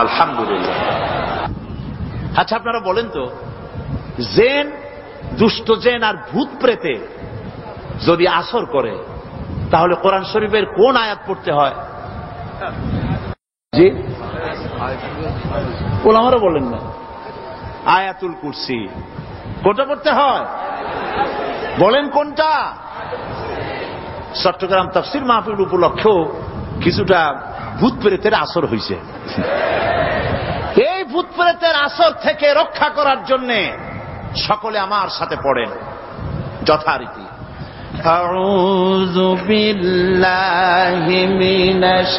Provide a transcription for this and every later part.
আলহামদুলিল্লাহ। আচ্ছা, আপনারা বলেন তো, জেন, দুষ্ট জেন আর ভূত প্রেতে যদি আসর করে, তাহলে কোরআন শরীফের কোন আয়াত পড়তে হয়? জি, ওলামারা বলেন না, আয়াতুল কুরসি। কোনটা পড়তে হয়? বলেন কোনটা? চট্টগ্রাম তাফসীর মাহফিল উপলক্ষেও কিছুটা ভূত প্রেতের আসর হয়েছে। এই ভূত প্রেতের আসর থেকে রক্ষা করার জন্য সকলে আমার সাথে পড়েন যথারীতি। আউযু বিল্লাহি মিনাশ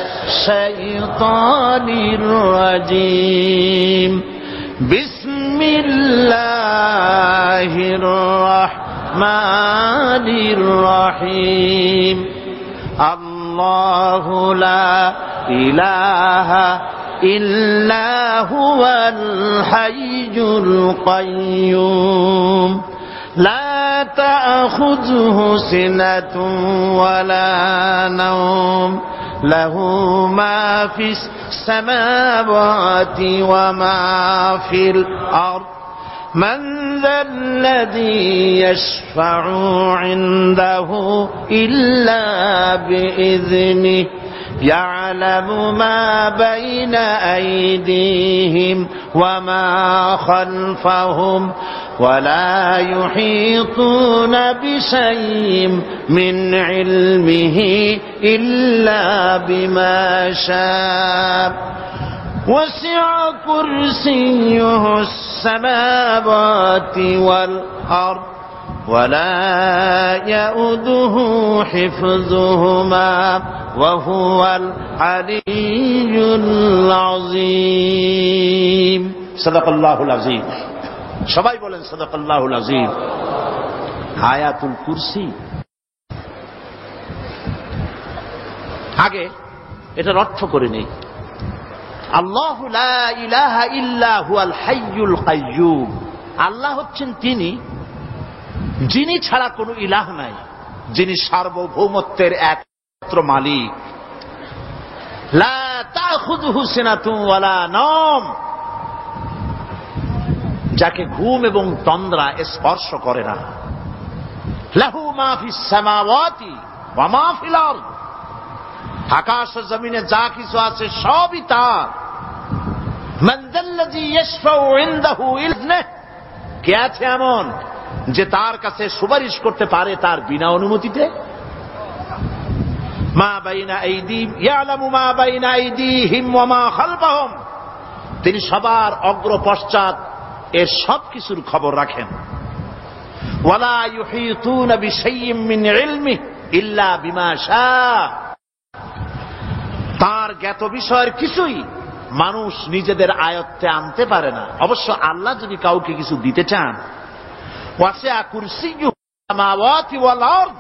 শাইতানির রাজীম। বিসমিল্লাহির রাহমানির রাহিম। আল্লাহু লা ইলাহা ইল্লা হুয়াল হাইয়ুল কাইয়্যুম লা তা'খুযুহু সিনাতুন ওয়ালা নাওম লাহু মা ফিস সামাওয়াতি ওয়া মা ফিল আরদ من ذا الذي يشفع عنده إلا بإذنه يعلم ما بين أيديهم وما خلفهم ولا يحيطون بشيء من علمه إلا بما شاء وسع كرسيه السماوات والأرض ولا يؤوده حفظهما وهو العلي العظيم সাদাকাল্লাহুল আযীম। সবাই বলেন সাদাকাল্লাহুল আযীম। আয়াতুল কুরসি, আগে এটার অর্থ করে নেই। আল্লাহু লা ইলাহা ইল্লা হুয়াল হাইয়ুল কাইয়্যুম। আল্লাহ হচ্ছেন তিনি যিনি ছাড়া কোনো ইলাহ নাই, যিনি সার্বভৌমত্বের একমাত্র মালিক। লা তাখুযুহু সিনাতুন ওয়ালা নাওম, যাকে ঘুম এবং তন্দ্রা স্পর্শ করে না। লাহু মা ফিস সামাওয়াতি ওয়া মা ফিল আরদ, আকাশ ও জমিনে যা কিছু আছে সবই তার। মান যাল্লাযী ইয়াশফাউ ইনদাহু ইযনিহি, কে আছে এমন যে তার কাছে সুপারিশ করতে পারে তার বিনা অনুমতিতে? মা বাইনা আইদিহিম ইয়ালামু মা বাইনা আইদিহিম ওয়া মা খালফাহুম, তিনি সবার অগ্র পশ্চাৎ এর সবকিছুর খবর রাখেন। ওয়ালা ইউহিতুনা বিশাইইম মিন ইলমিহি ইল্লা বিমা শাআ, তার জ্ঞাত বিষয়ের কিছুই মানুষ নিজেদের আয়ত্তে আনতে পারে না। অবশ্য আল্লাহ যদি কাউকে কিছু দিতে চান, ওয়াসিআ কুরসিয়্যুহু সামাওয়াতি ওয়াল আরদ,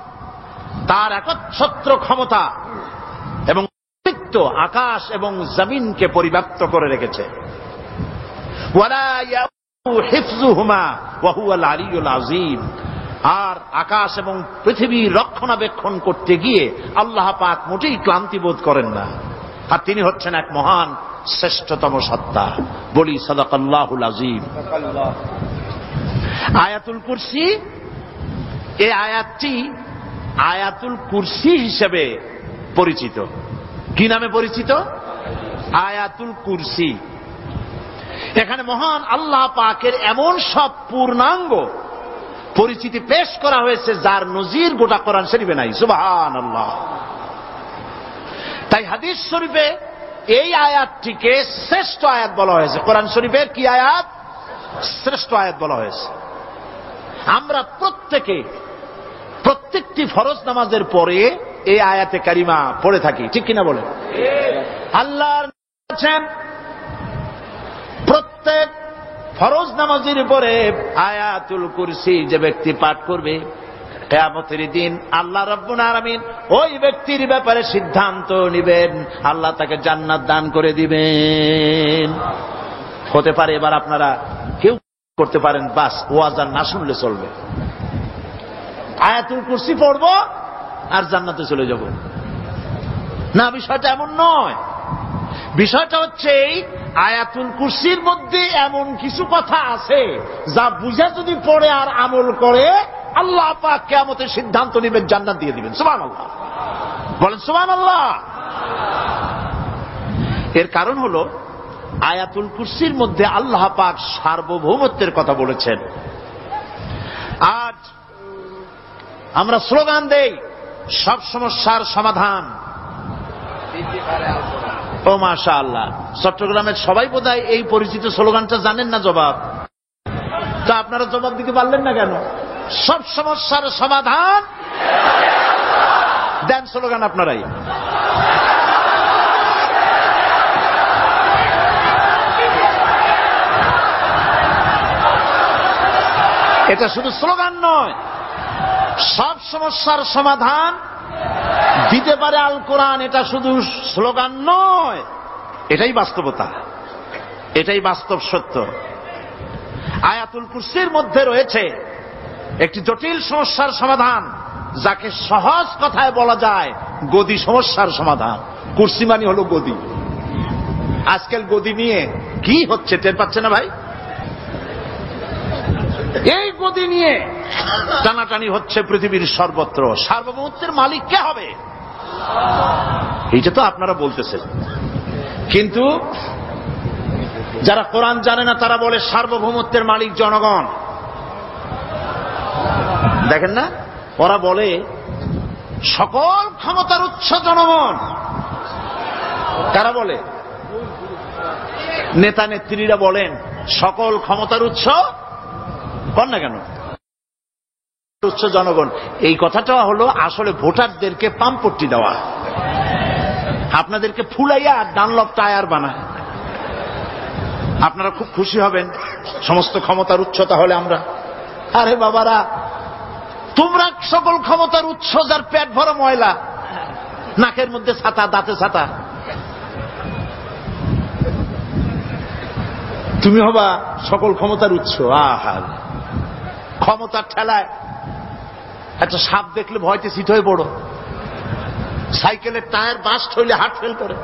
তার একচ্ছত্র ক্ষমতা এবং কর্তৃত্ব আকাশ এবং জমিনকে পরিব্যাপ্ত করে রেখেছে। ওয়ালা ইয়াউদুহু হিফযুহুমা ওয়া হুয়াল আলিয়্যুল আযীম, আর আকাশ এবং পৃথিবীর রক্ষণাবেক্ষণ করতে গিয়ে আল্লাহ পাক মোটেই ক্লান্তি বোধ করেন না। আর তিনি হচ্ছেন এক মহান শ্রেষ্ঠতম সত্তা। বলি সাদাকাল্লাহুল আযীম। আয়াতুল কুরসি, এই আয়াতটি আয়াতুল কুরসি হিসেবে পরিচিত। কি নামে পরিচিত? আয়াতুল কুরসি। এখানে মহান আল্লাহ পাকের এমন সব পূর্ণাঙ্গ পরিচিতি পেশ করা হয়েছে যার নজির গোটা কোরআন শরীফে নাই। সুবহানাল্লাহ। তাই হাদিস শরীফে এই আয়াতটিকে শ্রেষ্ঠ আয়াত বলা হয়েছে। কোরআন শরীফের কি আয়াত? শ্রেষ্ঠ আয়াত বলা হয়েছে। আমরা প্রত্যেকটি ফরজ নামাজের পরে এই আয়াতে কারিমা পড়ে থাকি, ঠিক কিনা বলেন? আল্লাহর বলেছেন প্রত্যেক ফরজ নামাজের উপরে আয়াতুল কুরসি যে ব্যক্তি পাঠ করবে, কিয়ামতের দিন আল্লাহ রাব্বুল আলামিন ওই ব্যক্তির ব্যাপারে সিদ্ধান্ত নেবেন, আল্লাহ তাকে জান্নাত দান করে দিবেন। হতে পারে এবার আপনারা কেউ করতে পারেন, বাস ওয়াজ আর না শুনলে চলবে, আয়াতুল কুরসি পড়বো আর জান্নাতে চলে যাব। না, বিষয়টা এমন নয়। বিষয়টা হচ্ছে এই আয়াতুল কুরসির মধ্যে এমন কিছু কথা আছে যা বুঝা যদি পড়ে আর আমল করে আল্লাহ পাক কিয়ামতের সিদ্ধান্ত নেবেন, জান্নাত দিয়ে দিবেন। সুবহানাল্লাহ, বলেন সুবহানাল্লাহ। এর কারণ হলো আয়াতুল কুরসির মধ্যে আল্লাহ পাক সার্বভৌমত্বের কথা বলেছেন। আজ আমরা স্লোগান দেই সব সমস্যার সমাধান। ও মাশাআল্লাহ, চট্টগ্রামের সবাই বোধহয় এই পরিচিত স্লোগানটা জানেন না। জবাব তো আপনারা জবাব দিতে পারলেন না কেন? সব সমস্যার সমাধান দেন স্লোগান আপনারাই। এটা শুধু স্লোগান নয়, সব সমস্যার সমাধান দিতে পারে আল কোরআন। এটা শুধু স্লোগান নয়, এটাই বাস্তবতা, এটাই বাস্তব সত্য। আয়াতুল কুরসির মধ্যে রয়েছে একটি জটিল সমস্যার সমাধান, যাকে সহজ কথায় বলা যায় গদি সমস্যার সমাধান। কুরসি মানে হলো গদি। আজকাল গদি নিয়ে কি হচ্ছে টের পাচ্ছে না ভাই? এই গদি নিয়ে টানাটানি হচ্ছে পৃথিবীর সর্বত্র। সার্বভৌমত্বের মালিক কে হবে? এইটা তো আপনারা বলতেছেন, কিন্তু যারা কোরআন জানে না তারা বলে সার্বভৌমত্বের মালিক জনগণ। দেখেন না, ওরা বলে সকল ক্ষমতার উৎস জনগণ। কারা বলে? নেতা নেত্রীরা বলেন সকল ক্ষমতার উৎস। বল না কেন উৎস জনগণ? এই কথাটা হলো আসলে ভোটারদেরকে পাম্পট্টি দেওয়া, আপনাদেরকে ফুলাইয়া ডানলপ টায়ার বানায়। আপনারা খুব খুশি হবেন সমস্ত ক্ষমতার উৎস তাহলে আমরা। আরে বাবারা, তোমরা সকল ক্ষমতার উৎস যার পেট ভরা ময়লা, নাকের মধ্যে ছাতা, দাঁতে ছাতা, তুমি হবা সকল ক্ষমতার উৎস। আহা, ক্ষমতার ঠেলায় একটা সাপ দেখলে ভয়তে সিট হয়ে পড়ো, সাইকেলের টায়ার বাস্ট হইলে হার্ট ফেল করে।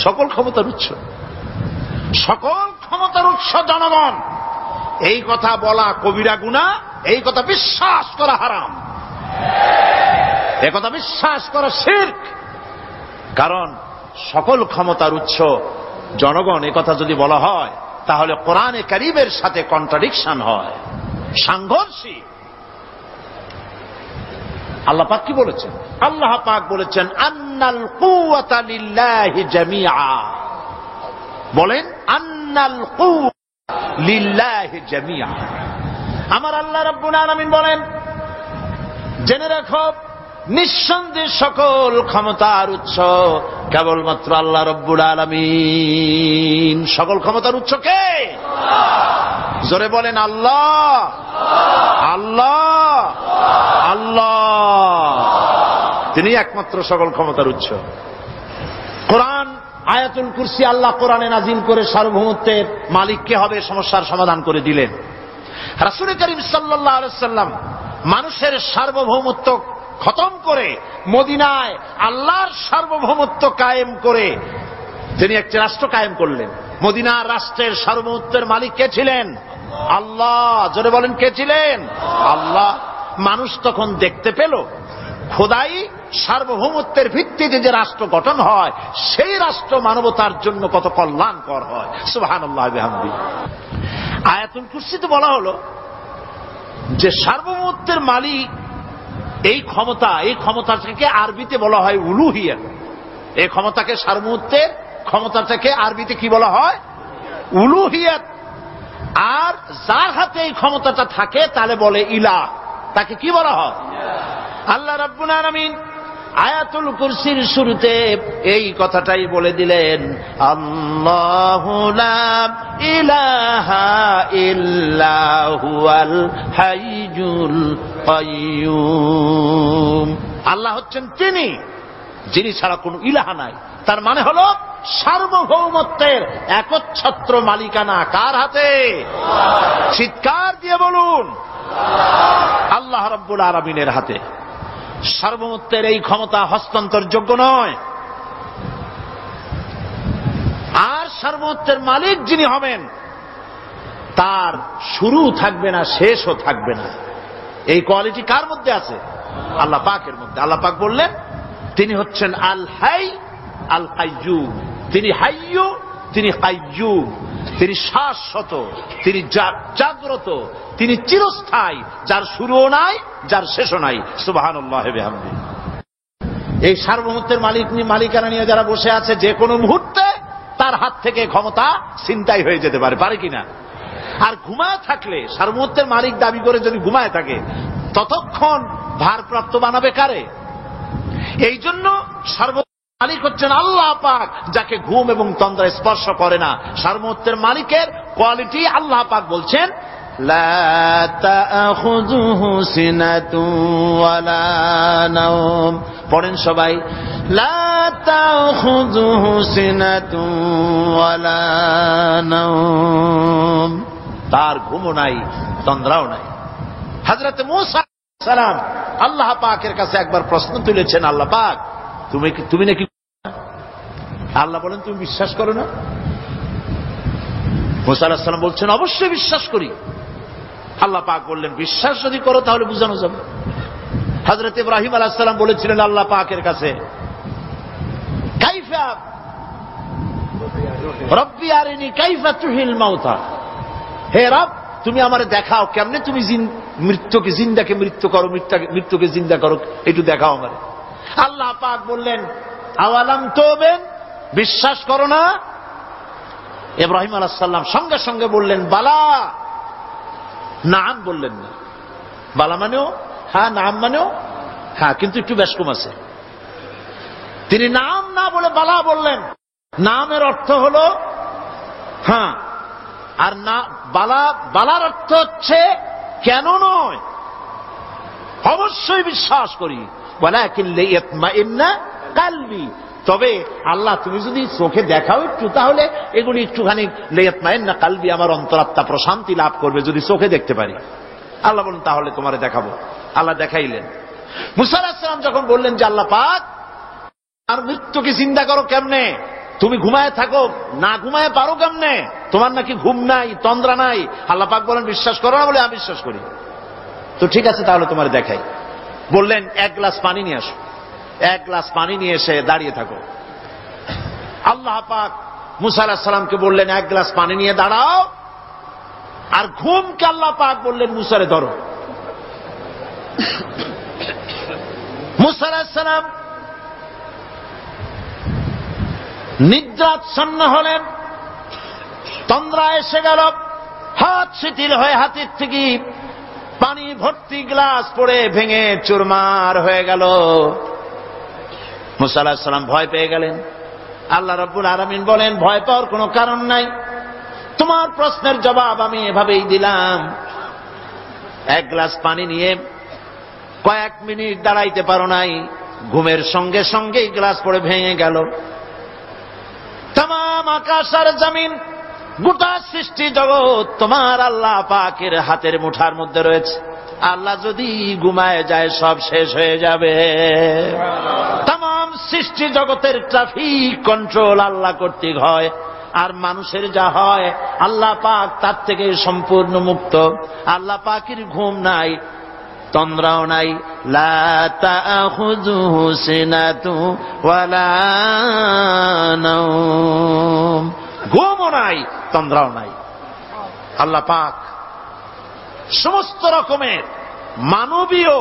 সকল ক্ষমতার উৎস, সকল ক্ষমতার উৎস জনগণ, এই কথা বলা কবিরা গুনাহ, এই কথা বিশ্বাস করা হারাম, এই কথা বিশ্বাস করা শিরক। কারণ সকল ক্ষমতার উৎস জনগণ এই কথা যদি বলা হয় তাহলে কোরআনে কারীমের সাথে কন্ট্রাডিকশন হয়, সাংঘর্ষিক। আল্লাহ পাক কি বলেছেন? আল্লাহ পাক বলেছেন আন্নাল কুওয়াতা লিল্লাহি জামিআ। বলেন আন্নাল কুওয়াতা লিল্লাহি জামিআ। আমার আল্লাহ রাব্বুল আলামিন বলেন, জেনে রাখো নিঃসন্দেহে সকল ক্ষমতার উৎস কেবলমাত্র আল্লাহ রাব্বুল আলামিন। সকল ক্ষমতার উৎস কে? জোরে বলেন আল্লাহ, আল্লাহ, আল্লাহ। তিনি একমাত্র সকল ক্ষমতার উৎস। কোরআন আয়াতুল কুরসি আল্লাহ কোরআনে নাজিল করে সার্বভৌমত্বের মালিক কে হবে সমস্যার সমাধান করে দিলেন। রাসূল করিম সাল্লাল্লাহু আলাইহি ওয়াসাল্লাম মানুষের সার্বভৌমত্ব খতম করে মদিনায় আল্লাহর সার্বভৌমত্ব কায়েম করে তিনি একটি রাষ্ট্র কায়েম করলেন। মদিনার রাষ্ট্রের সার্বভৌমত্বের মালিক কে ছিলেন? আল্লাহ। জোরে বলেন কে ছিলেন? আল্লাহ। মানুষ তখন দেখতে পেল খোদাই সার্বভৌমত্বের ভিত্তিতে যে রাষ্ট্র গঠন হয় সেই রাষ্ট্র মানবতার জন্য কত কল্যাণকর হয়। সুবহানাল্লাহ বিহামদিহি। আয়াতুল কুরসিতে বলা হলো যে সার্বভৌমত্বের মালিক এই ক্ষমতা, এই ক্ষমতাটাকে আরবিতে বলা হয় উলুহিয়ত। এই ক্ষমতাকে সার্বভৌমত্বের ক্ষমতাটাকে আরবিতে কি বলা হয়? উলুহিয়ত। আর যার হাতে এই ক্ষমতাটা থাকে তাহলে বলে ইলাহ, তাকে কি বলা হয়? আল্লাহ রাব্বুল আলামিন আয়াতুল কুরসির শুরুতে এই কথাটাই বলে দিলেন, আল্লাহু লা ইলাহা ইল্লা হুয়াল হাইয়ুল কাইয়্যুম। আল্লাহ হচ্ছেন তিনি যিনি ছাড়া কোনো ইলাহা নাই। তার মানে হলো সার্বভৌমত্বের একচ্ছত্র মালিকানা কার হাতে? চিৎকার দিয়ে বলুন, আল্লাহ রাব্বুল আলামিনের হাতে। সার্বভৌমত্বের এই ক্ষমতা হস্তান্তরযোগ্য নয়। সার্বভৌমত্বের মালিক যিনি হবেন তার শুরু থাকবে না, শেষও থাকবে না। এই কোয়ালিটি কার মধ্যে আছে? আল্লাহ পাকের মধ্যে। আল্লাহ পাক বললেন তিনি হচ্ছেন আল হাই আল কাইয়ুম। তিনি হাইয়্যু, তিনি কাইয়ুম, তিনি শাশ্বত, তিনি জাগ্রত, তিনি চিরস্থায়ী, যার শুরুও নাই, যার শেষও নাই। সুবহানাল্লাহি ওয়া বিহামদিহি। এই সার্বভৌমত্বের মালিকানা নিয়ে যারা বসে আছে, যে কোনো মুহূর্তে তার হাত থেকে ক্ষমতা ছিনতাই হয়ে যেতে পারে, পারে কিনা? আর ঘুমায় থাকলে, সার্বভৌমত্বের মালিক দাবি করে যদি ঘুমায় থাকে, ততক্ষণ ভারপ্রাপ্ত বানাবে কারে? এই জন্য সার্বভৌমত্বের মালিক হচ্ছেন আল্লাহ পাক, যাকে ঘুম এবং তন্দ্রা স্পর্শ করে না। সার্বভৌমত্বের মালিকের কোয়ালিটি আল্লাহ পাক বলছেন লা তাখুযুহু সিনাতুন ওয়ালা নাওম। পড়েন সবাই, লা তাখুযুহু সিনাতুন ওয়ালা নাওম। তার ঘুমও নাই, তন্দ্রাও নাই। হযরত মূসা আলাইহিস সালাম আল্লাহ পাকের কাছে একবার প্রশ্ন তুলেছেন, আল্লাহ পাক তুমি নাকি? আল্লাহ বলেন তুমি বিশ্বাস করো না? মূসা আলাইহিস সালাম বলছেন অবশ্যই বিশ্বাস করি। আল্লাহ পাক বললেন বিশ্বাস যদি করো তাহলে বুঝানো যাবে। হযরত ইব্রাহিম আলাইহিস সালাম বলেছিলেন আল্লাহ পাকের কাছে, কাইফা রব্বি আরিনি কাইফা তুহিল মাউতা, হে রব তুমি আমারে দেখাও কেমনে তুমি মৃত্যুকে জিন্দাকে মৃত্যু করো, মৃত্যুকে জিন্দা করো, একটু দেখাও আমারে। আল্লাহ পাক বললেন আওয়ালাম তুমিন, বিশ্বাস করো না? ইব্রাহিম আলাইহিস সালাম সঙ্গে সঙ্গে বললেন বালা। নাম বললেন না। বালা মানেও হ্যাঁ, নাম মানেও হ্যাঁ, কিন্তু একটু বেশ কম আছে। তিনি নাম না বলে বালা বললেন। নামের অর্থ হলো হ্যাঁ, আর না বালার অর্থ হচ্ছে কেন নয়, অবশ্যই বিশ্বাস করি। ওয়ালাকিন লিয়াতমাইন্না কালবি, তবে আল্লাহ তুমি যদি চোখে দেখাও একটু, তাহলে এগুলি একটুখানি লিয়াতমাইন্না কালবি, আমার অন্তরাত্মা প্রশান্তি লাভ করবে যদি চোখে দেখতে পারি। আল্লাহ বলেন তাহলে তোমারে দেখাবো। আল্লাহ দেখাইলেন। মুসা আলাইহিস সালাম যখন বললেন যে আল্লাহ পাক আর মৃত্যুকে চিন্তা করো কেমনে, তুমি ঘুমায় থাকো, না ঘুমায় পারো কেমনে, তোমার নাকি ঘুম নাই, তন্দ্রা নাই। আল্লাহ পাক বলেন বিশ্বাস করো না? বলে আমি বিশ্বাস করি। তো ঠিক আছে তাহলে তোমার দেখাই। বললেন এক গ্লাস পানি নিয়ে আসো। এক গ্লাস পানি নিয়ে এসে দাঁড়িয়ে থাকো। আল্লাহ পাক মুসা আলাইহিস সালামকে বললেন এক গ্লাস পানি নিয়ে দাঁড়াও, আর ঘুমকে আল্লাহ পাক বললেন মুসারে ধরো। মুসা আলাইহিস সালাম নিদ্রাচ্ছন্ন হলেন, তন্দ্রা এসে গেল, হাত শিথিল হয়ে হাতের থেকে পানি ভর্তি গ্লাস পড়ে ভেঙে চুরমার হয়ে গেল। মুসা আলাইহিস সালাম ভয় পেয়ে গেলেন। আল্লাহ রাব্বুল আলামিন বলেন ভয় পাওয়ার কোনো কারণ নাই, তোমার প্রশ্নের জবাব আমি এভাবেই দিলাম। এক গ্লাস পানি নিয়ে কয়েক মিনিট দাঁড়াইতে পারো নাই, ঘুমের সঙ্গে সঙ্গেই গ্লাস পড়ে ভেঙে গেল। তামাম আকাশ আর জমিন, গোটা সৃষ্টি জগৎ তোমার আল্লাহ পাকের হাতের মুঠার মধ্যে রয়েছে। আল্লাহ যদি ঘুমায় যায় সব শেষ হয়ে যাবে। তামাম সৃষ্টি জগতের ট্রাফিক কন্ট্রোল আল্লাহ কর্তৃক হয়, আর মানুষের যা হয় আল্লাহ পাক তার থেকে সম্পূর্ণ মুক্ত। আল্লাহ পাকের ঘুম নাই, তন্দ্রাও নাই। লা তাখুযুহু সিনাতু ওয়ালা নাওম, ঘুমও নাই, তন্দ্রাও নাই। আল্লাহ পাক সমস্ত রকমের মানবীয়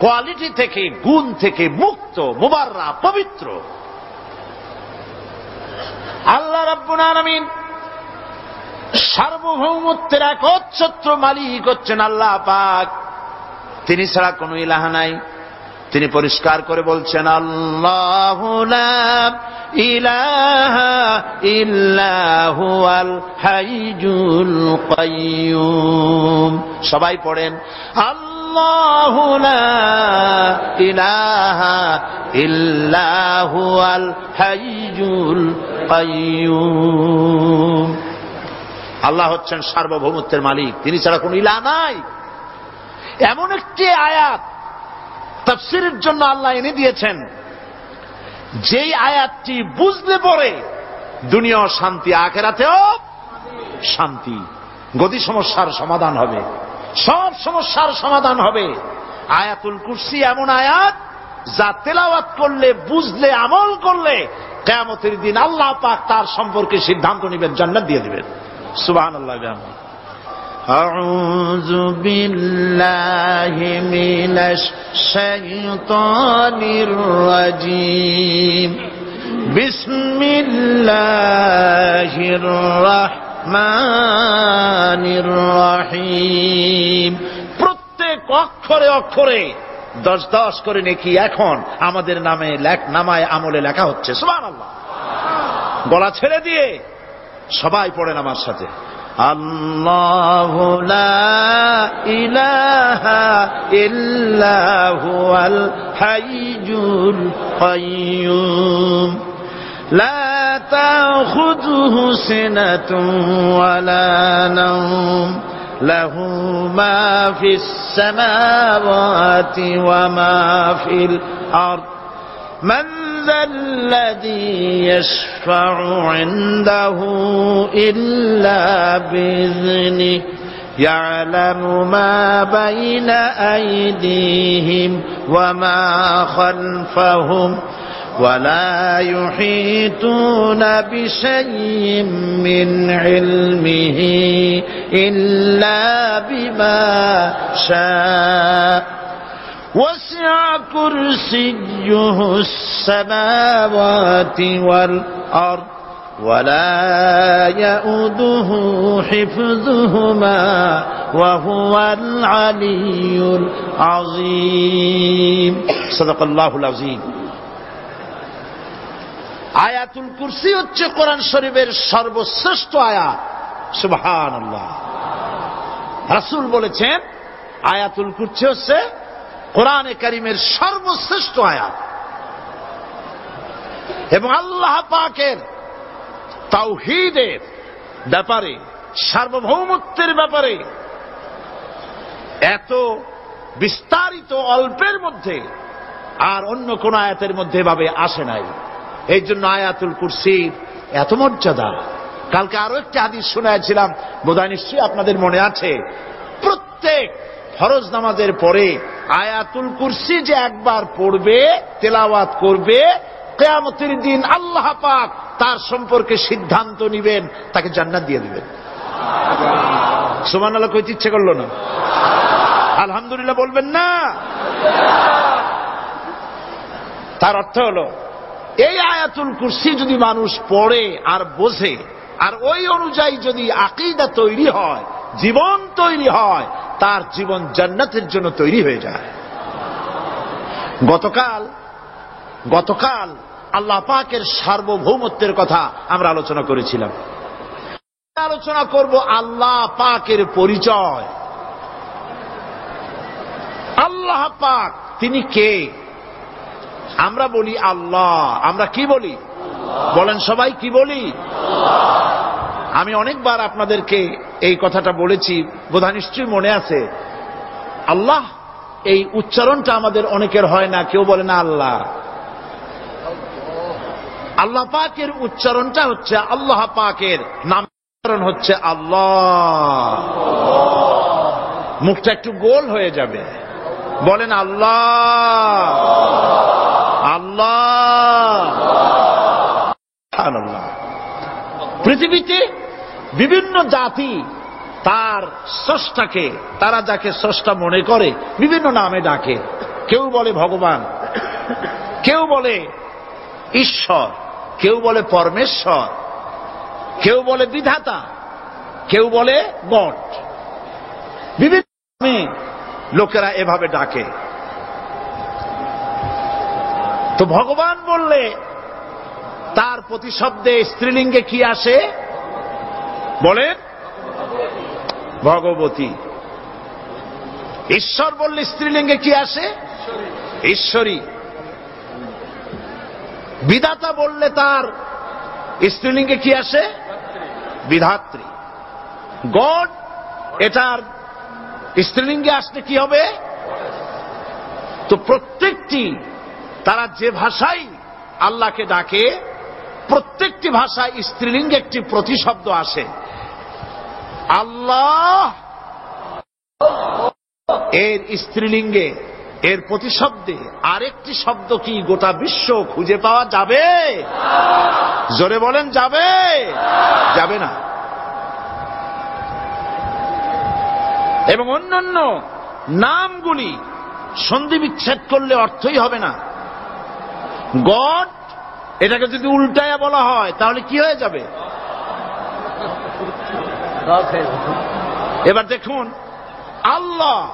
কোয়ালিটি থেকে, গুণ থেকে মুক্ত, মুবাররা, পবিত্র। আল্লাহ রাব্বুল আলামিন সার্বভৌমত্বের একচ্ছত্র মালিক হচ্ছেন আল্লাহ পাক। তিনি ছাড়া কোনো ইলাহ নাই। তিনি পরিষ্কার করে বলছেন আল্লাহু লা ইলাহা ইল্লা হুয়াল হাইয়ুল কাইয়ুম। সবাই পড়েন আল্লাহু লা ইলাহা ইল্লা হুয়াল হাইয়ুল কাইয়ুম। আল্লাহ হচ্ছেন সার্বভৌমত্বের মালিক, তিনি ছাড়া কোনো ইলাহ নাই। এমন একটি আয়াত তাফসীরের জন্য আল্লাহ এনে দিয়েছেন, যেই আয়াতটি বুঝলে পরে দুনিয়াও শান্তি, আখিরাতেও শান্তি। গদি সমস্যার সমাধান হবে, সব সমস্যার সমাধান হবে। আয়াতুল কুরসি এমন আয়াত যা তেলাওয়াত করলে, বুঝলে, আমল করলে কিয়ামতের দিন আল্লাহ পাক তার সম্পর্কে সিদ্ধান্ত নেবেন, জান্নাত দিয়ে দিবেন। সুবহানাল্লাহ। আউযু বিল্লাহি মিনাশ শাইতানির রাজীম। বিসমিল্লাহির রাহমানির রাহিম। প্রত্যেক অক্ষরে অক্ষরে 10-10 করে নেকি এখন আমাদের নামায় আমলে লেখা হচ্ছে। সুবহানাল্লাহ। গলা ছেড়ে দিয়ে সবাই পড়েন আমার সাথে। আল্লাহু লা ইলাহা ইল্লা হুয়াল হাইয়ুল কাইয়্যুম লা তাখুযুহু সিনাতুন ওয়ালা নাওম লাহু মা ফিস সামাওয়াতি ওয়া মা ফিল আরদ মান যাল্লাযী ইয়াশফা'ু 'ইনদাহু ইল্লা বিইذনিহি ইয়া'লামু মা বাইনা আইদিহিম ওয়া মা খালফাহুম ولا يحيطون بشيء من علمه إلا بما شاء وسع كرسيه السماوات والأرض ولا يؤوده حفظهما وهو العلي العظيم صدق الله العظيم। আয়াতুল কুরসি হচ্ছে কোরআন শরীফের সর্বশ্রেষ্ঠ আয়াত। সুবহানাল্লাহ। রাসূল বলেছেন আয়াতুল কুরসি হচ্ছে কোরআনে কারীমের সর্বশ্রেষ্ঠ আয়াত এবং আল্লাহ পাকের তাওহীদের ব্যাপারে, সার্বভৌমত্বের ব্যাপারে এত বিস্তারিত অল্পের মধ্যে আর অন্য কোন আয়াতের মধ্যে ভাবে আসে নাই। এই জন্য আয়াতুল কুরসির এত মর্যাদা। কালকে আরো একটি হাদিস শোনাইছিলাম, বোধহয় নিশ্চয়ই আপনাদের মনে আছে। প্রত্যেক ফরজ নামাজের পরে আয়াতুল কুরসি যে একবার পড়বে, তেলাওয়াত করবে, কিয়ামতের দিন আল্লাহ পাক তার সম্পর্কে সিদ্ধান্ত নেবেন, তাকে জান্নাত দিয়ে দিবেন। সুবহানাল্লাহ কইতে ইচ্ছে করলো না? আলহামদুলিল্লাহ বলবেন না? তার অর্থ হলো এই আয়াতুল কুরসি যদি মানুষ পড়ে আর বোঝে আর ওই অনুযায়ী যদি আকীদা তৈরি হয়, জীবন তৈরি হয়, তার জীবন জান্নাতের জন্য তৈরি হয়ে যায়। গতকাল আল্লাহ পাকের সার্বভৌমত্বের কথা আমরা আলোচনা করেছিলাম। আলোচনা করব আল্লাহ পাকের পরিচয়। আল্লাহ পাক তিনি কে? আমরা বলি আল্লাহ। আমরা কি বলি? বলেন সবাই, কি বলি? আমি অনেকবার আপনাদেরকে এই কথাটা বলেছি, বোধহয় নিশ্চয়ই মনে আছে। আল্লাহ এই উচ্চারণটা আমাদের অনেকের হয় না, কেউ বলে না আল্লাহ। আল্লাহ পাকের উচ্চারণটা হচ্ছে, আল্লাহ পাকের নাম উচ্চারণ হচ্ছে আল্লাহ। মুখটা একটু গোল হয়ে যাবে, বলেন আল্লাহ আল্লাহ আল্লাহ। পৃথিবীতে বিভিন্ন জাতি তার স্রষ্টাকে, তারা যাকে স্রষ্টা মনে করে, বিভিন্ন নামে ডাকে। কেউ বলে ভগবান, কেউ বলে ঈশ্বর, কেউ বলে পরমেশ্বর, কেউ বলে বিধাতা, কেউ বলে গড। বিভিন্ন নামে লোকেরা এভাবে ডাকে। তো ভগবান বললে তার প্রতিশব্দে স্ত্রীলিঙ্গে কি আসে? বলেন ভগবতী। ঈশ্বর বললে স্ত্রীলিঙ্গে কি আসে? ঈশ্বরী। বিধাতা বললে তার স্ত্রীলিঙ্গে কি আসে? বিধাত্রী। গড, এটার স্ত্রীলিঙ্গে আসলে কি হবে? তো প্রত্যেকটি তারা যে ভাষায় আল্লাহকে ডাকে, প্রত্যেকটি ভাষায় স্ত্রীলিঙ্গে একটি প্রতিশব্দ আসে। আল্লাহ এর স্ত্রীলিঙ্গে, এর প্রতিশব্দে আরেকটি শব্দ কি গোটা বিশ্ব খুঁজে পাওয়া যাবে? জোরে বলেন, যাবে? যাবে না। এবং অন্যান্য নামগুলি সন্ধি বিচ্ছেদ করলে অর্থই হবে না। গড এটাকে যদি উল্টায়া বলা হয় তাহলে কি হয়ে যাবে? এবার দেখুন, আল্লাহ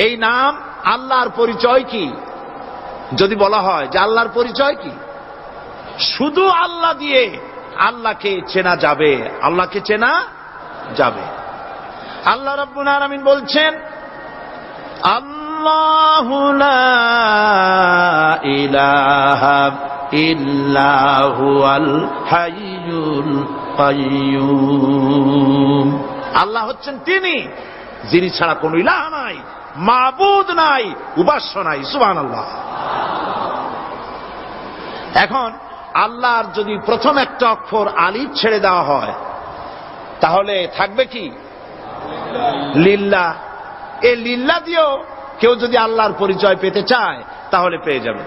এই নাম, আল্লাহর পরিচয় কি? যদি বলা হয় যে আল্লাহর পরিচয় কি, শুধু আল্লাহ দিয়ে আল্লাহকে চেনা যাবে, আল্লাহকে চেনা যাবে। আল্লাহ রাব্বুল আলামিন বলছেন, আল্লাহু লা ইলাহা ইল্লা হুয়াল হাইয়ুল কাইয়্যুম। আল্লাহ হচ্ছেন তিনি, যিনি ছাড়া কোন ইলাহ নাই, মাবুদ নাই, উপাস্য নাই। সুবহানাল্লাহ। এখন আল্লাহর যদি প্রথম একটা অক্ষর আলিফ ছেড়ে দেওয়া হয় তাহলে থাকবে কি? লিল্লাহ। এই লিল্লাহ দিয়েও কেউ যদি আল্লাহর পরিচয় পেতে চায় তাহলে পেয়ে যাবে।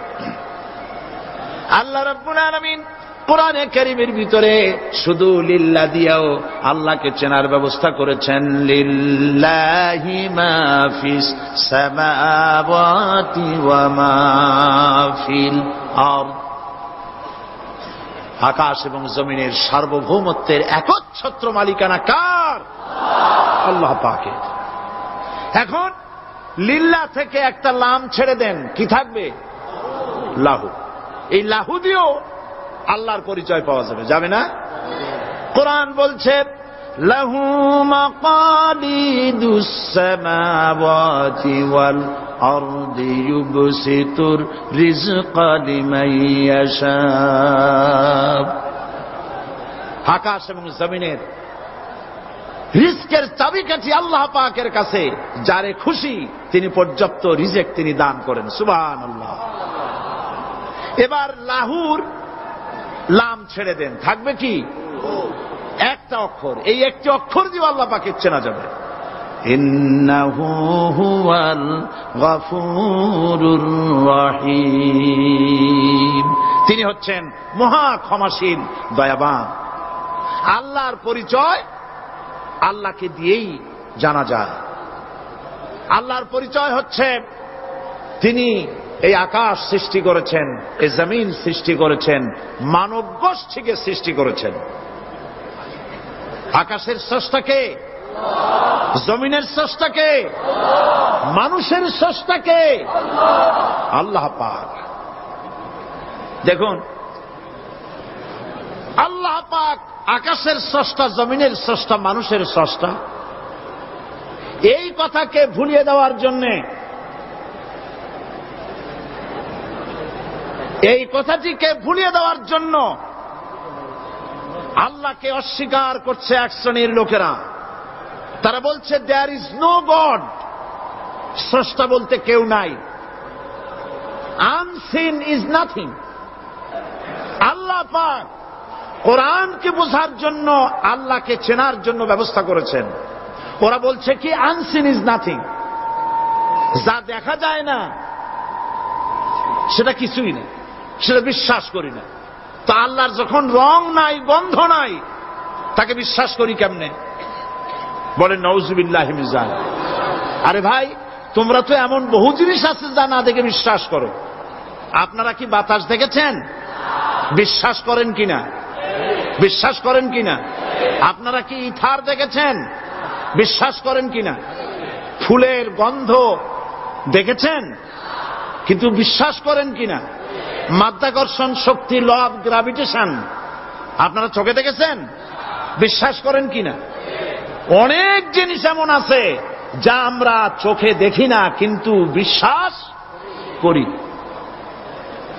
আল্লাহ রাব্বুল আলামিন কোরআনে কারীমের ভিতরে শুধু লিল্লাহ দিয়েও আল্লাহকে চেনার ব্যবস্থা করেছেন। লিল্লাহি মা ফিস সামাওয়াতি ওয়া মা ফিল আরদ। আকাশ এবং জমিনের সার্বভৌমত্বের একচ্ছত্র মালিকানা কার? আল্লাহ পাকের। এখন লিল্লাহ থেকে একটা লাম ছেড়ে দেন, কি থাকবে? লাহু। এই লাহু দিয়েও আল্লাহর পরিচয় পাওয়া যাবে, যাবে না? কোরআন বলছে, লাহু মাকালিদুস সামাওয়াতি ওয়াল আরদি ইউবসিতুর রিজকা লিমান ইয়াশা। আকাশ এবং জমিনের রিজকের চাবিকাঠি আল্লাহ পাকের কাছে, যারে খুশি তিনি পর্যাপ্ত রিজেক তিনি দান করেন। সুবহানাল্লাহ। এবার লাহুর লাম ছেড়ে দেন, থাকবে কি? একটা অক্ষর। এই একটি অক্ষর দিয়ে আল্লাহ পাকের চেনা যাবে। ইন্নাহু হুয়াল গফুরুর রহিম। তিনি হচ্ছেন মহা ক্ষমাশীল, দয়াবান। আল্লাহর পরিচয় আল্লাহকে দিয়েই জানা যায়। আল্লাহর পরিচয় হচ্ছে তিনি এই আকাশ সৃষ্টি করেছেন, এই জমিন সৃষ্টি করেছেন, মানব গোষ্ঠীকে সৃষ্টি করেছেন। আকাশের স্রষ্টাকে, জমিনের স্রষ্টাকে, মানুষের স্রষ্টাকে আল্লাহ পাক। দেখুন, আল্লাহ পাক আকাশের স্রষ্টা, জমিনের স্রষ্টা, মানুষের স্রষ্টা, এই কথাকে ভুলিয়ে দেওয়ার জন্য, এই কথাটিকে ভুলিয়ে দেওয়ার জন্য আল্লাহকে অস্বীকার করছে এক শ্রেণীর লোকেরা। তারা বলছে দেয়ার ইজ নো গড, স্রষ্টা বলতে কেউ নাই, আনসিন ইজ নাথিং। আল্লাহ পাক কোরআনকে বোঝার জন্য, আল্লাহকে চেনার জন্য ব্যবস্থা করেছেন। ওরা বলছে কি আনসিন ইজ নাথিং, যা দেখা যায় না সেটা কিছুই না, সেটা বিশ্বাস করি না। তো আল্লাহর যখন রং নাই, গন্ধ নাই, তাকে বিশ্বাস করি কেমনে? বলেন নাউজুবিল্লাহি মিন যালিক। আরে ভাই, তোমরা তো এমন বহু জিনিস আছে যা না দেখে বিশ্বাস করো। আপনারা কি বাতাস দেখেছেন? বিশ্বাস করেন কিনা? বিশ্বাস করেন কিনা? আপনারা কি ইথার দেখেছেন? বিশ্বাস করেন কিনা? ফুলের গন্ধ দেখেছেন কিন্তু বিশ্বাস করেন কিনা? মাধ্যাকর্ষণ শক্তি, ল অফ গ্রাভিটেশন আপনারা চোখে দেখেছেন? বিশ্বাস করেন কিনা? অনেক জিনিস এমন আছে যা আমরা চোখে দেখি না কিন্তু বিশ্বাস করি।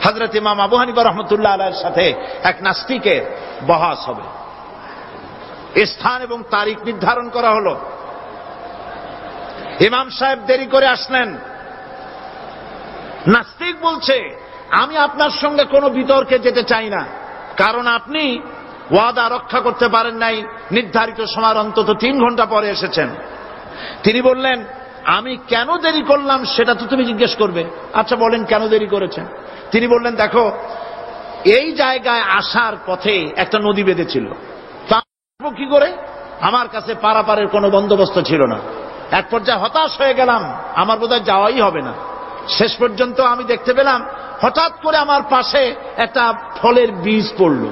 হযরত ইমাম আবু হানিফা রাহমাতুল্লাহ আলাইহির সাথে এক নাস্তিকের বহাস হবে। স্থান এবং তারিখ নির্ধারণ করা হলো। ইমাম সাহেব দেরি করে আসলেন। নাস্তিক বলছে, আমি আপনার সঙ্গে কোনো বিতর্কে যেতে চাই না, কারণ আপনি ওয়াদা রক্ষা করতে পারেন নাই, নির্ধারিত সময়ের অন্তত 3 ঘন্টা পরে এসেছেন। তিনি বললেন, আমি কেন দেরি করলাম সেটা তো তুমি জিজ্ঞেস করবে। আচ্ছা বলেন কেন দেরি করেছেন? তিনি বললেন, দেখো এই জায়গায় আসার পথে একটা নদী বেঁধেছিল, তা কি করে, আমার কাছে পারাপারের কোনো বন্দোবস্ত ছিল না। এক পর্যায়ে হতাশ হয়ে গেলাম, আমার বোধহয় যাওয়াই হবে না। শেষ পর্যন্ত আমি দেখতে পেলাম হঠাৎ করে আমার পাশে একটা ফলের বীজ পড়ল,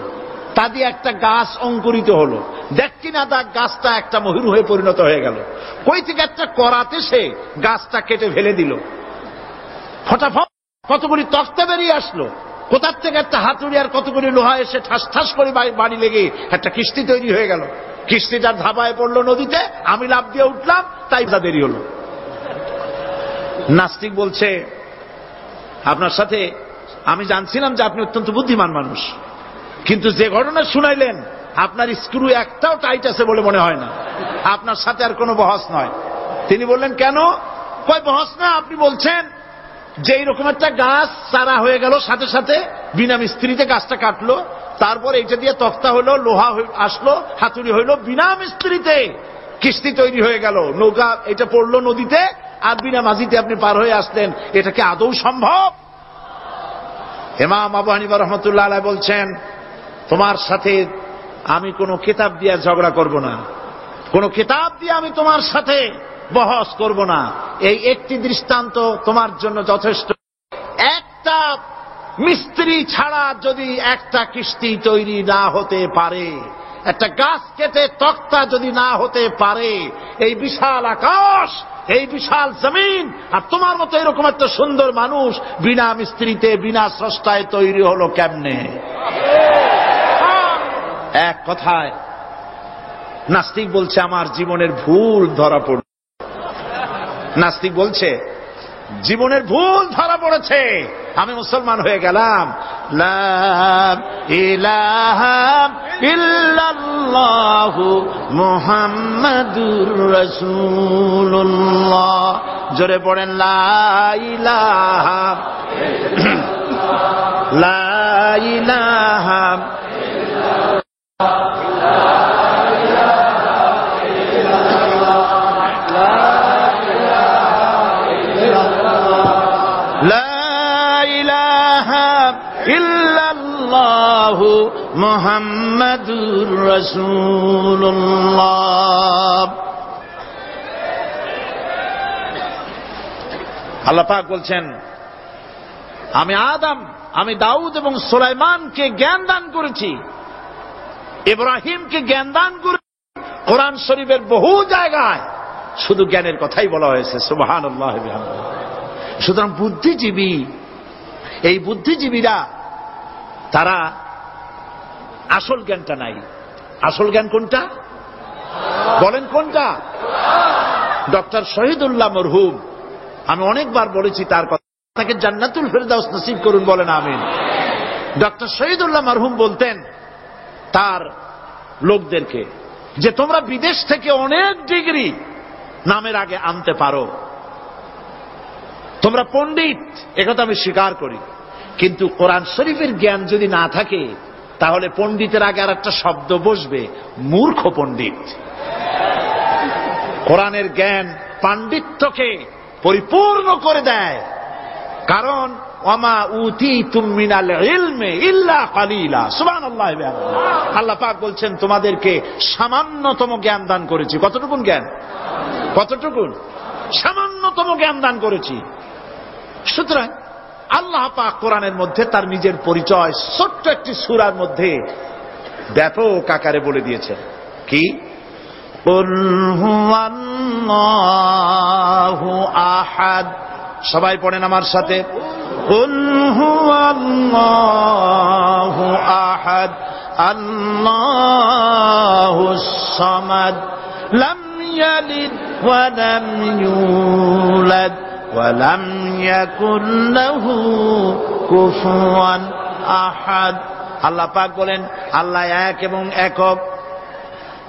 তা দিয়ে একটা গাছ অঙ্কুরিত হলো। দেখছি না তা গাছটা একটা ময়ূর হয়ে পরিণত হয়ে গেল। কই থেকে একটা করাতে সে গাছটা কেটে ফেলে দিল। ফটাফট কতগুলি তক্তা বেরিয়ে আসলো, কোথার থেকে একটা হাতুড়ি আর কতগুলি লোহা এসে ঠাস ঠাস করে বাড়ি লেগে একটা কিস্তি তৈরি হয়ে গেল। কিস্তিটার ধাবায় পড়লো নদীতে, আমি লাফ দিয়ে উঠলাম, তাই দেরি হলো। নাস্তিক বলছে, আপনার সাথে আমি জানছিলাম যে আপনি অত্যন্ত বুদ্ধিমান মানুষ, কিন্তু যে ঘটনা শুনাইলেন আপনার স্ক্রু একটাও টাইট আছে বলে মনে হয় না, আপনার সাথে আর কোনো বহস নয়। তিনি বললেন, কেন? কয় বহস না, আপনি বলছেন যে এইরকম একটা গাছ চারা হয়ে গেল, সাথে সাথে বিনা মিস্ত্রিতে গাছটা কাটলো, তারপর এটা দিয়ে তক্তা হলো, লোহা আসলো, হাতুড়ি হইলো, বিনা মিস্ত্রিতে কিস্তি তৈরি হয়ে গেল, নৌকা এটা পড়লো নদীতে, আর বিনা মাঝিতে আপনি পার হয়ে আসলেন। এটা কি আদৌ সম্ভব? ইমাম আবু হানিফা রাহমাতুল্লাহ আলাইহি বলছেন, তোমার সাথে আমি কোনো কিতাব দিয়ে ঝগড়া করব না, কোন কিতাব দিয়ে আমি তোমার সাথে বহস করব না। এই একটি দৃষ্টান্ত তোমার জন্য যথেষ্ট। একটা মিস্ত্রি ছাড়া যদি একটা কিস্তি তৈরি না হতে পারে, একটা গাছ কেটে তক্তা যদি না হতে পারে, এই বিশাল আকাশ, এই বিশাল জমিন, আর তোমার মতো এরকম একটা সুন্দর মানুষ বিনা মিস্ত্রিতে বিনা স্রষ্টায় তৈরি হলো কেমনে? এক কথায় নাস্তিক বলছে, আমার জীবনের ভুল ধরা পড়ল। নাস্তিক বলছে, জীবনের ভুল ধরা পড়েছে, আমি মুসলমান হয়ে গেলাম। লা ইলাহা ইল্লাল্লাহু মুহাম্মাদুর রাসূলুল্লাহ। জোরে পড়েন, লা ইলাহা লা ইলাহা ইল্লাল্লাহু মুহাম্মাদুর রাসূলুল্লাহ। আল্লাহ পাক বলছেন, আমি আদম, আমি দাউদ এবং সুলাইমানকে জ্ঞান দান করেছি, ইব্রাহিমকে জ্ঞান দান করেছি। কোরআন শরীফের বহু জায়গায় শুধু জ্ঞানের কথাই বলা হয়েছে। সুবহানাল্লাহ। সুতরাং বুদ্ধিজীবী, এই বুদ্ধিজীবীরা তারা আসল জ্ঞানটা নাই। আসল জ্ঞান কোনটা বলেন? কোনটা? ডক্টর শহীদুল্লাহ মরহুম, আমি অনেকবার বলেছি তার কথা, তাকে জান্নাতুল ফেরদাউস নসিব করুন, বলেন আমিন। ডক্টর শহীদুল্লাহ মরহুম বলতেন তার লোকদেরকে যে তোমরা বিদেশ থেকে অনেক ডিগ্রি নামের আগে আনতে পারো, তোমরা পণ্ডিত, একথা আমি স্বীকার করি, কিন্তু কোরআন শরীফের জ্ঞান যদি না থাকে তাহলে পণ্ডিতের আগে আর একটা শব্দ বসবে, মূর্খ পণ্ডিত। কোরআনের জ্ঞান পাণ্ডিত্যকে পরিপূর্ণ করে দেয়, কারণ ওয়ামা উতীতুম মিনাল ইলমি ইল্লা কালিলা। সুবহানাল্লাহ। আল্লাহ পাক বলছেন, তোমাদেরকে সামান্যতম জ্ঞান দান করেছি। কতটুকুন জ্ঞান? কতটুকুন? সামান্যতম জ্ঞান দান করেছি। সুতরাং আল্লাহ পাক কোরআনের মধ্যে তার নিজের পরিচয় ছোট্ট একটি সূরার মধ্যে ব্যাপক আকারে বলে দিয়েছেন। কি? কুল হুয়াল্লাহু আহাদ। সবাই পড়েন আমার সাথে, কুল হুয়াল্লাহু আহাদ আল্লাহুস সামাদ লাম ইয়ালিদ ওয়া লাম ইউলাদ ওয়ালাম ইয়াকুন লাহু কুফুয়ান আহাদ। আল্লাহ পাক বলেন, আল্লাহ এক এবং একক,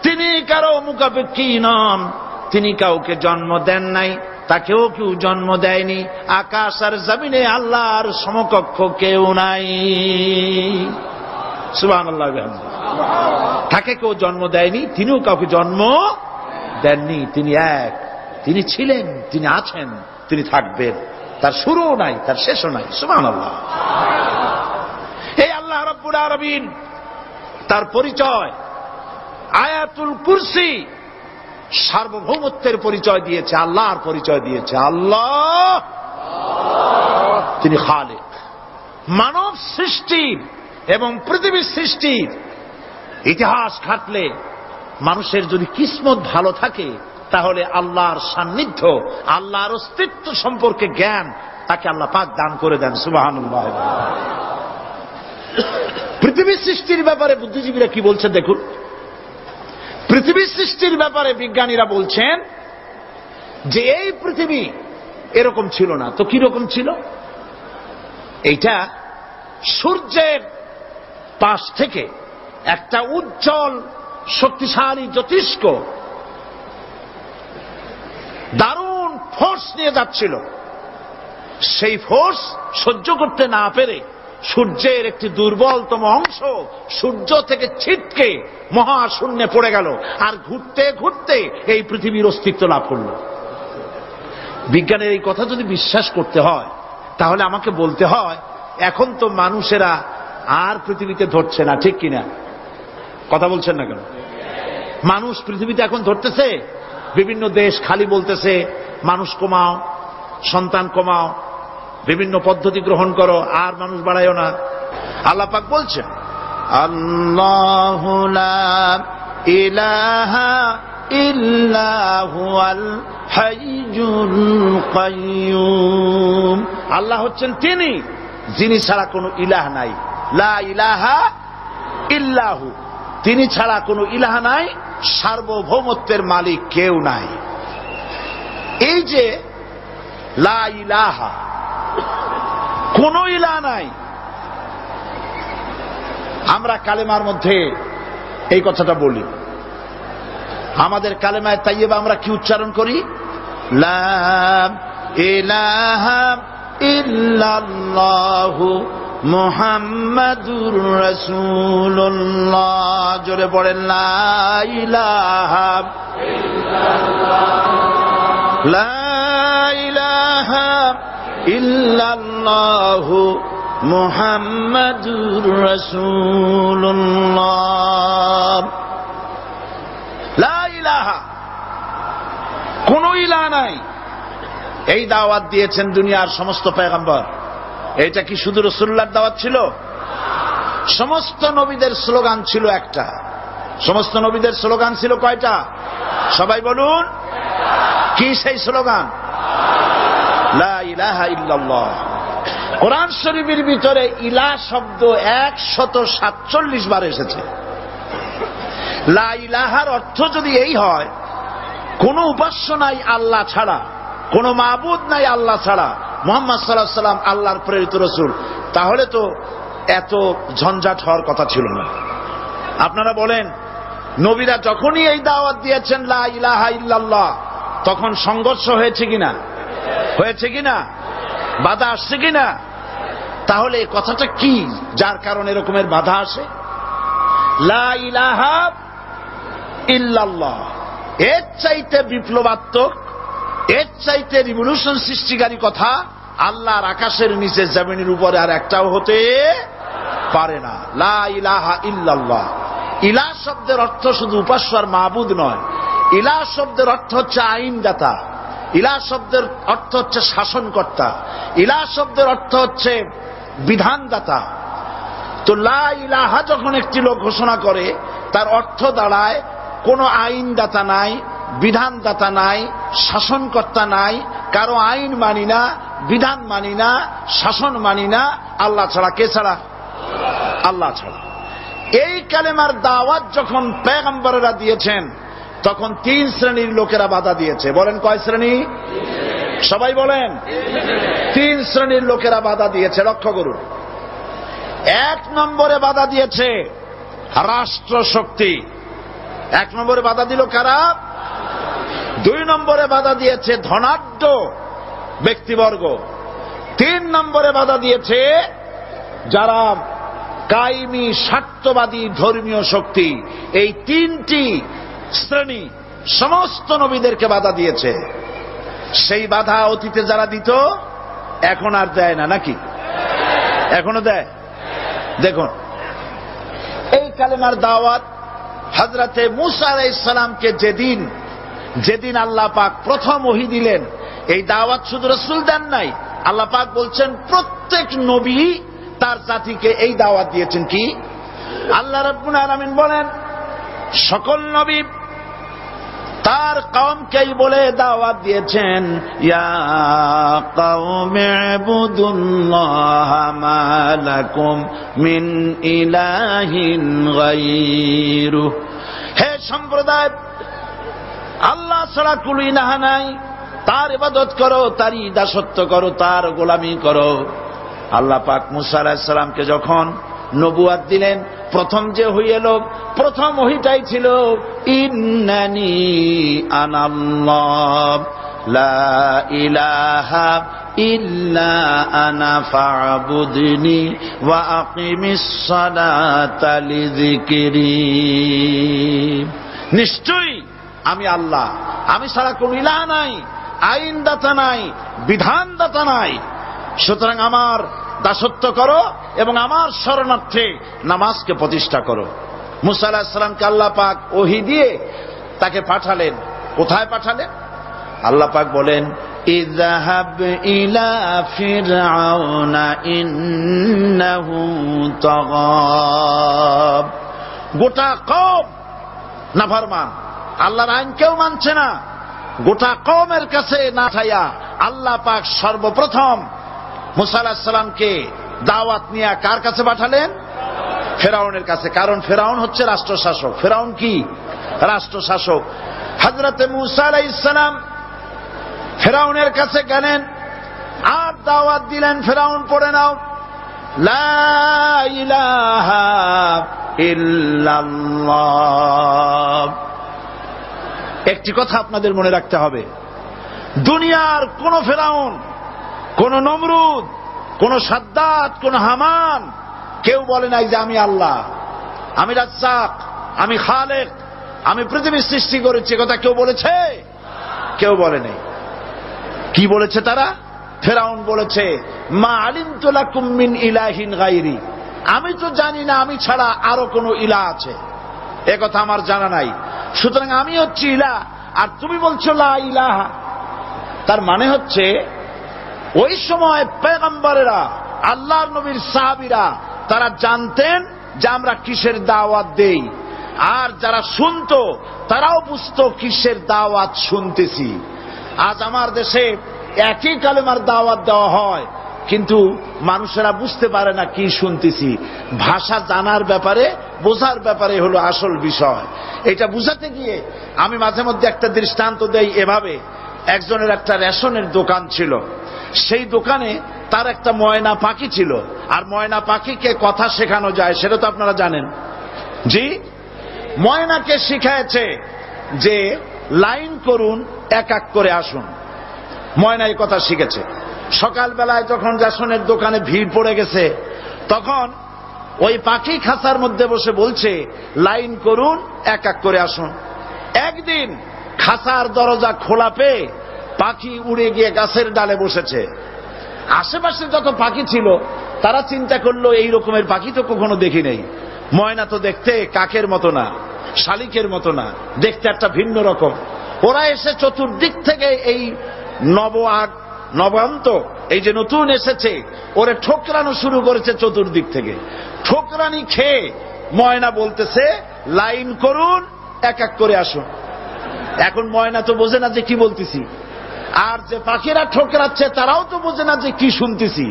তিনি কারো মুখাপেক্ষী নন, তিনি কাউকে জন্ম দেন নাই, তাকেও কেউ জন্ম দেয়নি, আকাশ আর জমিনে আল্লাহর সমকক্ষ কেউ নাই। সুবহানাল্লাহ। তাকে কেউ জন্ম দেয়নি, তিনিও কাউকে জন্ম দেননি। তিনি এক, তিনি ছিলেন, তিনি আছেন, তিনি থাকবেন। তার শুরুও নাই, তার শেষও নাই। সুবহানাল্লাহ। এই আল্লাহ রাব্বুল আলামিন তার পরিচয় আয়াতুল কুরসি সার্বভৌমত্বের পরিচয় দিয়েছে, আল্লাহর পরিচয় দিয়েছে। আল্লাহ তিনি খালিক। মানব সৃষ্টির এবং পৃথিবীর সৃষ্টির ইতিহাস ঘাটলে মানুষের যদি কিসমত ভালো থাকে তাহলে আল্লাহর সান্নিধ্য, আল্লাহর অস্তিত্ব সম্পর্কে জ্ঞান তাকে আল্লাহ পাক দান করে দেন। সুবহানাল্লাহ। পৃথিবীর সৃষ্টির ব্যাপারে বুদ্ধিজীবীরা কি বলছে দেখুন। পৃথিবীর সৃষ্টির ব্যাপারে বিজ্ঞানীরা বলছেন যে এই পৃথিবী এরকম ছিল না, তো কি রকম ছিল? এইটা সূর্যের পাশ থেকে একটা উজ্জ্বল শক্তিশালী জ্যোতিষ্ক দারুণ ফোর্স নিয়ে যাচ্ছিল। সেই ফোর্স সহ্য করতে না পেরে সূর্যের একটি দুর্বলতম অংশ সূর্য থেকে ছিটকে মহাশূন্যে পড়ে গেল, আর ঘুরতে ঘুরতে এই পৃথিবীর অস্তিত্ব লাভ করল। বিজ্ঞানের এই কথা যদি বিশ্বাস করতে হয় তাহলে আমাকে বলতে হয় এখন তো মানুষেরা আর পৃথিবীতে ধরছে না, ঠিক কিনা? কথা বলছেন না কেন? মানুষ পৃথিবীতে এখন ধরতেছে। বিভিন্ন দেশ খালি বলতেছে মানুষ কমাও, সন্তান কমাও, বিভিন্ন পদ্ধতি গ্রহণ করো, আর মানুষ বাড়ায়ও না। আল্লাহ পাক বলছেন আল্লাহু লা ইলাহা ইল্লা হুয়াল হাইয়ুল কাইয়্যুম। আল্লাহ হচ্ছেন তিনি যিনি ছাড়া কোনো ইলাহ নাই। লা ইলাহা ইল্লাহু, তিনি ছাড়া কোনো ইলাহ নাই, সার্বভৌমত্বের মালিক কেউ নাই। এই যে লা ইলাহা, কোন ইলাহ নাই, আমরা কালেমার মধ্যে এই কথাটা বলি। আমাদের কালেমায়ে তাইয়্যিবা আমরা কি উচ্চারণ করি? লা ইলাহা ইল্লাল্লাহু মুহাম্মাদুর রাসূলুল্লাহ। জোরে পড়েন লা ইলাহা ইল্লাল্লাহ, লা ইলাহা ইল্লাল্লাহু মুহাম্মাদুর রাসূলুল্লাহ। লা ইলাহা, কোন ইলাহ নাই। এই দাওয়াত দিয়েছেন দুনিয়ার সমস্ত পয়গম্বর। এটা কি শুধু রাসূলুল্লাহর দাওয়াত ছিল? সমস্ত নবীদের স্লোগান ছিল একটা। সমস্ত নবীদের স্লোগান ছিল কয়টা? সবাই বলুন, কি সেই স্লোগান? লা ইলাহা ইল্লাল্লাহ। কোরআন শরীফের ভিতরে ইলাহ শব্দ 147 বার এসেছে। লা ইলাহার অর্থ যদি এই হয় কোন উপাস্য নাই আল্লাহ ছাড়া, কোন মাবুদ নাই আল্লাহ ছাড়া, মুহাম্মদ সাল্লাল্লাহু আলাইহি ওয়াসাল্লাম আল্লাহর প্রেরিত রাসূল, তাহলে তো এত ঝঞ্ঝাট হওয়ার কথা ছিল না। আপনারা বলেন, নবীরা যখনই এই দাওয়াত দিয়েছেন লা ইলাহা ইল্লাল্লাহ, তখন সংঘর্ষ হয়েছে কিনা? হয়েছে কিনা? বাধা আসছে কিনা? তাহলে এই কথাটা কি যার কারণে এরকমের বাধা আসে? লা ইলাহা ইল্লাল্লাহ, এর চাইতে বিপ্লবাত্মক, এর চাইতে রিভলিউশন সৃষ্টিকারী কথা আল্লাহর আকাশের নিচে জমিনের উপরে আর একটাও হতে পারে না। লা ইলাহা ইল্লাল্লাহ। ইলাহ শব্দের অর্থ শুধু উপাস্য আর মাবুদ নয়। ইলাহ শব্দের অর্থ হচ্ছে আইনদাতা, ইলাহ শব্দের অর্থ হচ্ছে শাসনকর্তা, ইলাহ শব্দের অর্থ হচ্ছে বিধানদাতা। তো লা ইলাহা যখন একটি লোক ঘোষণা করে, তার অর্থ দাঁড়ায় কোনো আইনদাতা নাই, বিধানদাতা নাই, শাসনকর্তা নাই, কারো আইন মানি না, বিধান মানি না, শাসন মানি না, আল্লাহ ছাড়া। কে ছাড়া? আল্লাহ ছাড়া। এই কালেমার দাওয়াত যখন পয়গম্বরেরা দিয়েছেন তখন 3 শ্রেণীর লোকেরা বাধা দিয়েছে। বলেন কয় শ্রেণী? সবাই বলেন। 3 শ্রেণীর লোকেরা বাধা দিয়েছে। লক্ষ্য করুন। 1 নম্বরে বাধা দিয়েছে রাষ্ট্র শক্তি। 1 নম্বরে বাধা দিল কারা? 2 নম্বরে বাধা দিয়েছে ধনাঢ্য ব্যক্তিবর্গ। 3 নম্বরে বাধা দিয়েছে যারা কায়েমি স্বার্থবাদী ধর্মীয় শক্তি, এই তিনটি শ্রেণী সমস্ত নবীদেরকে বাধা দিয়েছে। সেই বাধা অতীতে যারা দিত এখন আর দেয় না, নাকি এখনো দেয়? দেখুন, এই কালেমার দাওয়াত হযরতে মূসা আলাইহিস সালামকে যেদিন আল্লাহ পাক প্রথম ওহী দিলেন, এই দাওয়াত শুধু রাসূল দেন নাই, আল্লাহ পাক বলছেন প্রত্যেক নবী তার জাতিকে এই দাওয়াত দিয়েছেন। কি? আল্লাহ রাব্বুল আলামিন বলেন সকল নবী তার কওমকেই বলে দাওয়াত দিয়েছেন, ইয়া কওমি ইবুদুল্লাহা মা লাকুম মিন ইলাহিন গায়রু। হে সম্প্রদায়, আল্লাহ ছাড়া কোনো ইলাহ নাই, তার ইবাদত করো, তারই দাসত্ব করো, তার গোলামি করো। আল্লাহ পাক মূসা আলাইহিস সালামকে যখন নবুয়াত দিলেন, প্রথম যে ওহী এলো, প্রথম ওহীটাই ছিল ইন্নানি আনাল্লাহ লা ইলাহা ইল্লা আনা ফা'বুদনি ওয়া আকিমিস সালাতা লিযিকরি। নিশ্চয়ই আমি আল্লাহ, আমি ছাড়া কোন ইলাহ নাই, আইনদাতা নাই, বিধানদাতা নাই, সুতরাং আমার দাসত্ব করো এবং আমার শরণার্থে নামাজকে প্রতিষ্ঠা করো। মূসা আলাইহিস সালামকে আল্লাহ পাক ওহী দিয়ে তাকে পাঠালেন। কোথায় পাঠালেন? আল্লাহ পাক বলেন, ইযহাব ইলা ফিরআউনা ইন্নাহু তাগা। গোটা কওম নাফরমান, আল্লাহর আইন কেউ মানছে না, গোটা কওমের কাছে না ঠাইয়া আল্লাহ পাক সর্বপ্রথম মূসা আলাইহিস সালামকে দাওয়াত নিয়ে কার কাছে পাঠালেন? ফেরাউনের কাছে। কারণ ফেরাউন হচ্ছে রাষ্ট্রশাসক। ফেরাউন কি? রাষ্ট্রশাসক। হযরতে মূসা আলাইহিস সালাম ফেরাউনের কাছে গেলেন আর দাওয়াত দিলেন, ফেরাউন পড়ে নাও লা ইলাহা ইল্লাল্লাহ। একটি কথা আপনাদের মনে রাখতে হবে, দুনিয়ার কোন ফেরাউন, কোন নমরুদ, কোন সাদ্দাত, কোন হামান কেউ বলে নাই যে আমি আল্লাহ, আমি রাজ্জাক, আমি খালেক, আমি পৃথিবীর সৃষ্টি করেছি। কথা কেউ বলেছে? কেউ বলে নাই। কি বলেছে তারা? ফেরাউন বলেছে মা আলিমতু লাকুম মিন ইলাহিন গায়রি, আমি তো জানি না আমি ছাড়া আরো কোন ইলাহ আছে, এ কথা আমার জানা নাই, সুতরাং আমি হচ্ছি ইলাহ আর তুমি বলছো লা ইলাহা। তার মানে হচ্ছে ওই সময় পয়গম্বরেরা, আল্লাহর নবীর সাহাবীরা তারা জানতেন যে আমরা কিসের দাওয়াত দেই, আর যারা শুনতো তারাও বুঝতো কিসের দাওয়াত শুনতেছি। আজ আমার দেশে একই কালেমার দাওয়াত দেওয়া হয়, কিন্তু মানুষেরা বুঝতে পারে না কি শুনতেছি। ভাষা জানার ব্যাপারে, বোঝার ব্যাপারে হলো আসল বিষয়। এটা বুঝাতে গিয়ে আমি মাঝে মধ্যে একটা দৃষ্টান্ত দেই এভাবে। একজনের একটা রেশনের দোকান ছিল, সেই দোকানে তার একটা ময়না পাখি ছিল, আর ময়না পাখিকে কথা শেখানো যায় সেটা তো আপনারা জানেন। জি, ময়নাকে শিখায়েছে যে লাইন করুন, এক এক করে আসুন। ময়না এই কথা শিখেছে। সকালবেলায় যখন রেশনের দোকানে ভিড় পড়ে গেছে, তখন ওই পাখি খাঁচার মধ্যে বসে বলছে লাইন করুন, এক এক করে আসুন। একদিন খাঁচার দরজা খোলা পেয়ে পাখি উড়ে গিয়ে গাছের ডালে বসেছে। আশেপাশে যত পাখি ছিল তারা চিন্তা করলো এই রকমের পাখি তো কখনো দেখি নেই। ময়না তো দেখতে কাকের মতো না, শালিকের মতো না, দেখতে একটা ভিন্ন রকম। ওরা এসে চতুর্দিক থেকে এই নবান্ত, এই যে নতুন এসেছে, ওরে ঠোকরানো শুরু করেছে চতুর্দিক থেকে। ঠোকরানি খেয়ে ময়না বলতেছে লাইন করুন, এক এক করে আসুন। এখন ময়না তো বোঝে না যে কি বলতেছি, আর যে পাখিরা ঠোকরাচ্ছে তারাও তো বোঝে না যে কি শুনতেছি।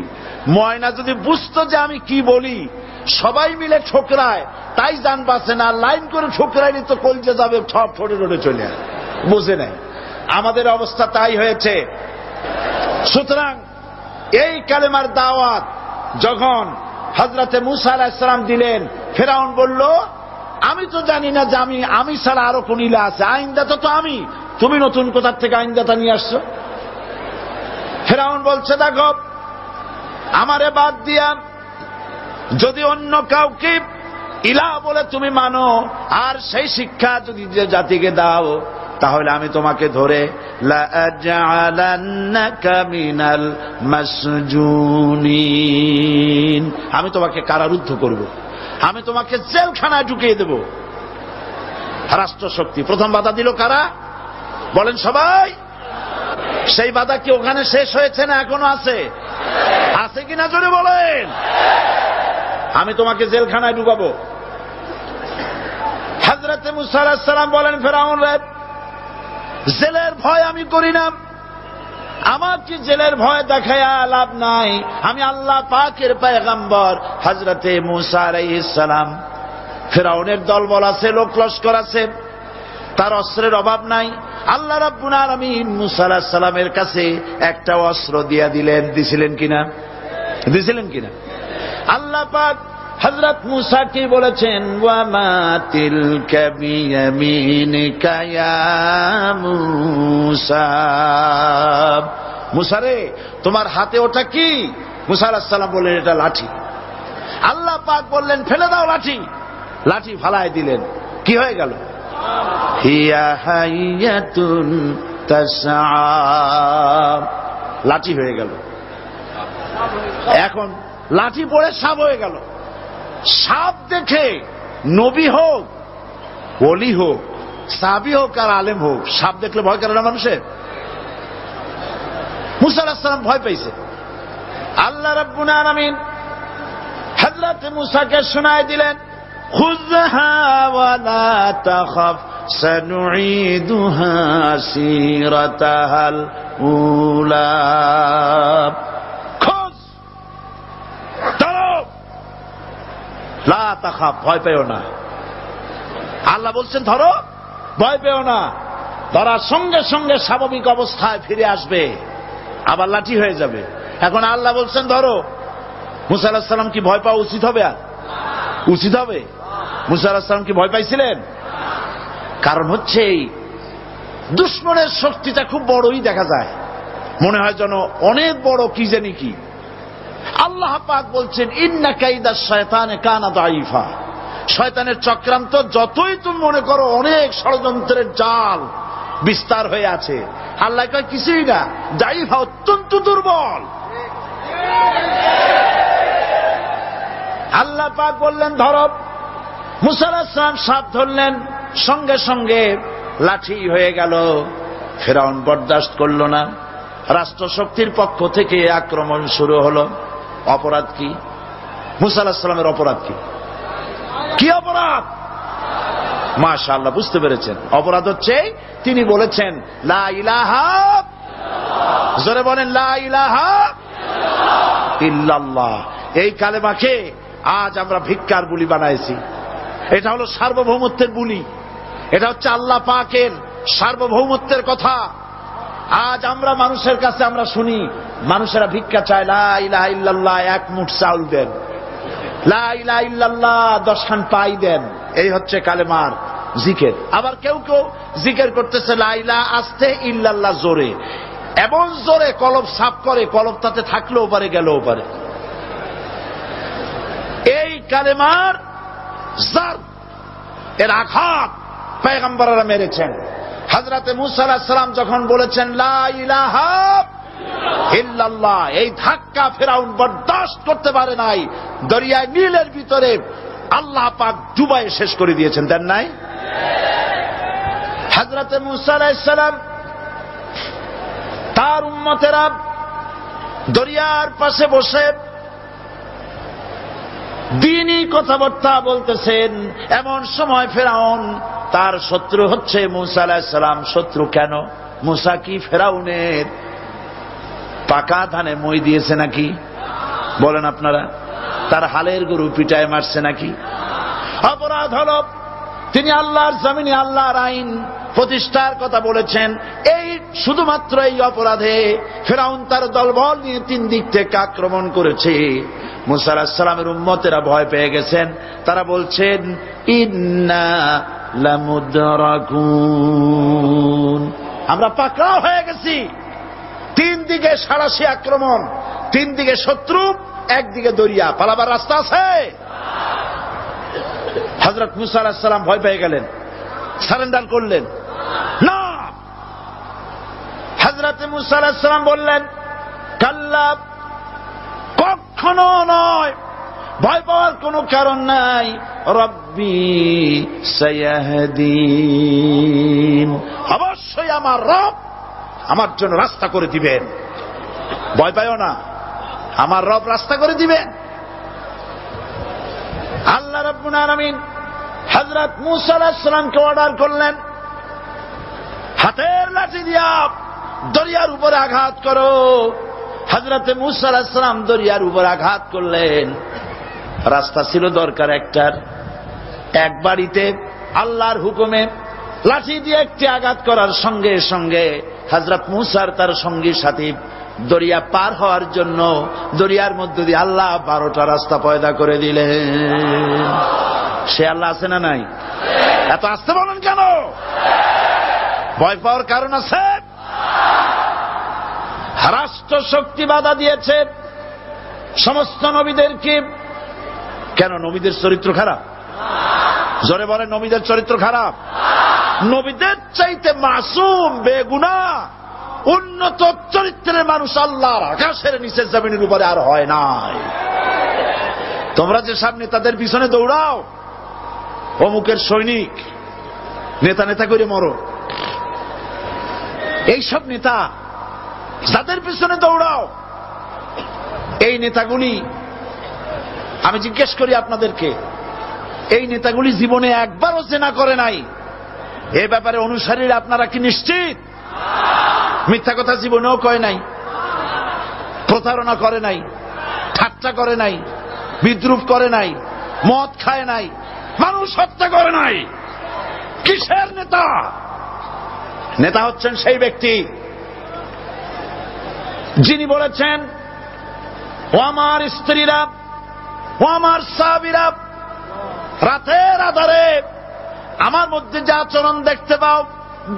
ময়না যদি বুঝতো যে আমি কি বলি, সবাই মিলে ঠোকরায়, তাই জান বাঁচে না। লাইন করে ঠোকরাইলে তো কলজে যাবে, সব ঠোঁটে ঠোঁটে চলে আসে, বোঝে নাই। আমাদের অবস্থা তাই হয়েছে। সুতরাং এই কালেমার দাওয়াত যখন হযরতে মূসা আলাইহিস সালাম দিলেন, ফেরাউন বলল আমি তো জানি না যে আমি ছাড়া আরো কোন ইলাহ আছে, আইনদাতা তো আমি, তুমি নতুন কোথা থেকে আইনদাতা নিয়ে আসছো? ফেরাউন বলছে দেখো, আমারে বাদ দিয়া যদি অন্য কাউকে ইলাহ বলে তুমি মানো আর সেই শিক্ষা যদি যে জাতিকে দাও, তাহলে আমি তোমাকে ধরে লাআজআলান্নাকা মিনাল মাসজুনিন, আমি তোমাকে কারারুদ্ধ করব, আমি তোমাকে জেলখানায় ঢুকিয়ে দেব। রাষ্ট্রশক্তি প্রথম বাধা দিল কারা? বলেন সবাই। সেই বাধা কি ওখানে শেষ হয়েছে না এখনো আছে? আছে কিনা জোরে বলেন। আমি তোমাকে জেলখানায় ঢুকাবো। হযরত মুসা আলাইহিস সালাম বলেন, ফেরাউন রে, জেলের ভয় আমি করি না, আমার কি জেলের ভয় দেখায়া লাভ নাই, আমি আল্লাহ পাকের পয়গম্বর। হযরত মুসা আলাইহিস সালাম, ফেরাউনের দলবল আছে, লোক লস্কর আছে, তার অস্ত্রের অভাব নাই। আল্লাহ রাব্বুল আলামিন মুসা আলাইহিস সালামের কাছে একটা অস্ত্র দিয়া দিলেন। দিছিলেন কিনা? দিছিলেন কিনা? আল্লাহ পাক হযরত মুসা কি বলেছেন? ওয়া মা তিলকা বিয়ামিনিকা ইয়া মুসা, মুসা রে তোমার হাতে ওটা কি? মুসা আলাইহিস সালাম বললেন এটা লাঠি। আল্লাহ পাক বললেন ফেলে দাও লাঠি। লাঠি ফালায় দিলেন। কি হয়ে গেল? হিয়া হাইয়াতুন তাসআ, লাঠি হয়ে গেল। এখন লাঠি পড়ে সাপ হয়ে গেল। সাপ দেখে নবী হোক, ওলি হোক, সাহাবী হোক আর আলেম হোক, সাপ দেখলে ভয় করে না মানুষের? মুসা আলাইহিস সালাম ভয় পাইছে। আল্লাহ রাব্বুল আলামিন হযরত মুসাকে শোনায় দিলেন, খুযহা ওয়া লা তাখাফ সানুঈদুহা সিরাতাহাল উলা, লা তাখাফ, ভয় পেও না। আল্লাহ বলছেন ধরো, ভয় পেও না। ধরার সঙ্গে সঙ্গে স্বাভাবিক অবস্থায় ফিরে আসবে, আবার লাঠি হয়ে যাবে। এখন আল্লাহ বলছেন ধরো। মুসা আলাইহিস সালাম কি ভয় পাওয়া উচিত হবে? আর উচিত হবে? মুসা আলাইহিস সালাম কি ভয় পাইছিলেন? কারণ হচ্ছে এই দুশমনের শক্তিটা খুব বড়ই দেখা যায়, মনে হয় যেন অনেক বড়, কি জানি কি। আল্লাহ পাক বলছেন ইন্না কাইদাশ শায়তানে কানা দাঈফা, শয়তানের চক্রান্ত যতই তুমি মনে করো অনেক ষড়যন্ত্রের জাল বিস্তার হয়ে আছে, আল্লাহ কয় কিছুই না, দাঈফা অত্যন্ত দুর্বল। আল্লাহ পাক বললেন ধরো। মুসা আলাইহিস সালাম সাপ ধরলেন, সঙ্গে সঙ্গে লাঠি হয়ে গেল। ফেরাউন বরদাস্ত করল না, রাষ্ট্রশক্তির পক্ষ থেকে আক্রমণ শুরু হলো। অপরাধ কি? মুসা আলাইহিস সালামের অপরাধ কি? কি অপরাধ? মাশাআল্লাহ, বুঝতে পেরেছেন। অপরাধ হচ্ছে তিনি বলেছেন লা ইলাহা, জোরে বলেন লা ইলাহা ইল্লাল্লাহ। এই কালেমাকে আজ আমরা ভিক্ষার বুলি বানাইছি। এটা হলো সার্বভৌমত্বের বুলি, এটা হচ্ছে আল্লাহ পাকের সার্বভৌমত্বের কথা। আজ আমরা মানুষের কাছে আমরা শুনি, মানুষেরা ভিক্ষা চায়, লা ইলাহা ইল্লাল্লাহ, এক মুঠ চাউল দেন, লা ইলাহা ইল্লাল্লাহ 10 খান পাই দেন। এই হচ্ছে কালেমার জিকির। আবার কেউ কেউ জিকির করতেছে লা ইলাহা আস্তে, ইল্লাল্লাহ জোরে, এমন জোরে কলব সাফ করে, কলব তাতে থাকলেও পারে গেলেও পারে। এই কালেমার জার, এর আঘাত পয়গম্বররা মেরেছেন। হযরত মুসা আলাইহিস সালাম যখন বলেছেন লা ইলাহা ইল্লাল্লাহ, এই ধাক্কা ফেরাউন বরদাস্ত করতে পারে নাই। দরিয়ায় নীলের ভিতরে আল্লাহ পাক ডুবাই শেষ করে দিয়েছেন, দেন নাই? হযরত মুসা আলাইহিস সালাম তার উম্মতেরা দরিয়ার পাশে বসে দ্বীনি কথাবার্তা বলতেছেন। এমন সময় ফেরাউন, তার শত্রু হচ্ছে মুসা আলাইহিস সালাম। শত্রু কেন? মুসা কি ফেরাউনের পাকা ধানে মই দিয়েছে নাকি? বলেন আপনারা। তার হালের গরু পিটায় মারছে নাকি? অপরাধ হল তিনি আল্লাহর জমিনে আল্লাহর আইন প্রতিষ্ঠার কথা বলেছেন। এই শুধুমাত্র এই অপরাধে ফেরাউন তার দলবল নিয়ে 3 দিক থেকে আক্রমণ করেছে। মুসা আলাইহিস সালামের উম্মতেরা ভয় পেয়ে গেছেন। তারা বলছেন ইন্না লামুদরাকুন, আমরা পাকড়াও হয়ে গেছি। 3 দিকে সাঁড়াশি আক্রমণ, 3 দিকে শত্রু, একদিকে দরিয়া, পালাবার রাস্তা আছে? হযরত মূসা আলাইহিস সালাম ভয় পেয়ে গেলেন, সারেন্ডার করলেন না। হযরত মূসা আলাইহিস সালাম বললেন, কাল্লা, কখনো নয়, ভয় পাওয়ার কোনো কারণ নাই। রব্বি সায়াহদিন, অবশ্যই আমার রব আমার জন্য রাস্তা করে দিবেন। ভয় পাইও না, আমার রব রাস্তা করে দিবেন। আল্লাহ রাব্বুল আলামিন হযরত মূসা আলাইহিস সালামকে অর্ডার করলেন, হাতের লাঠি দিয়া দরিয়ার উপরে আঘাত করো। হযরত মূসা আলাইহিস সালাম দরিয়ার উপর আঘাত করলেন। রাস্তা ছিল দরকার একটার, এক বাড়িতে আল্লাহর হুকুমে লাঠি দিয়ে একটি আঘাত করার সঙ্গে সঙ্গে হযরত মূসার তার সঙ্গী সাথী দরিয়া পার হওয়ার জন্য দরিয়ার মধ্য দিয়ে আল্লাহ 12টা রাস্তা পয়দা করে দিলেন। সে আল্লাহ আছে না নাই? এত আসতে বলেন কেন? ভয় পাওয়ার কারণ আছে? রাষ্ট্র শক্তি বাধা দিয়েছে সমস্ত নবীদেরকে। কেন? নবীদের চরিত্র খারাপ? জোরে বলে, নবীদের চরিত্র খারাপ? নবীদের চাইতে মাসুম, বেগুনাহ, উন্নত চরিত্রের মানুষ আল্লাহর আকাশের নিচের জমিনের উপরে আর হয় নাই। তোমরা যে সামনে তাদের পিছনে দৌড়াও, অমুকের সৈনিক, নেতা নেতা করে মরো, এইসব নেতা যাদের পিছনে দৌড়াও, এই নেতাগুলি, আমি জিজ্ঞেস করি আপনাদেরকে, এই নেতাগুলি জীবনে একবারও জেনা করে নাই? এ ব্যাপারে অনুসারীরা আপনারা কি নিশ্চিত? মিথ্যা কথা জীবনেও কয় নাই, প্রতারণা করে নাই, ঠাট্টা করে নাই, বিদ্রুপ করে নাই, মদ খায় নাই, মানুষ হত্যা করে নাই। কিসের নেতা? নেতা হচ্ছেন সেই ব্যক্তি যিনি বলেছেন, ও আমার স্ত্রীরা, ও আমার সাহাবীরা, রাতের আধারে আমার মধ্যে যা আচরণ দেখতে পাও,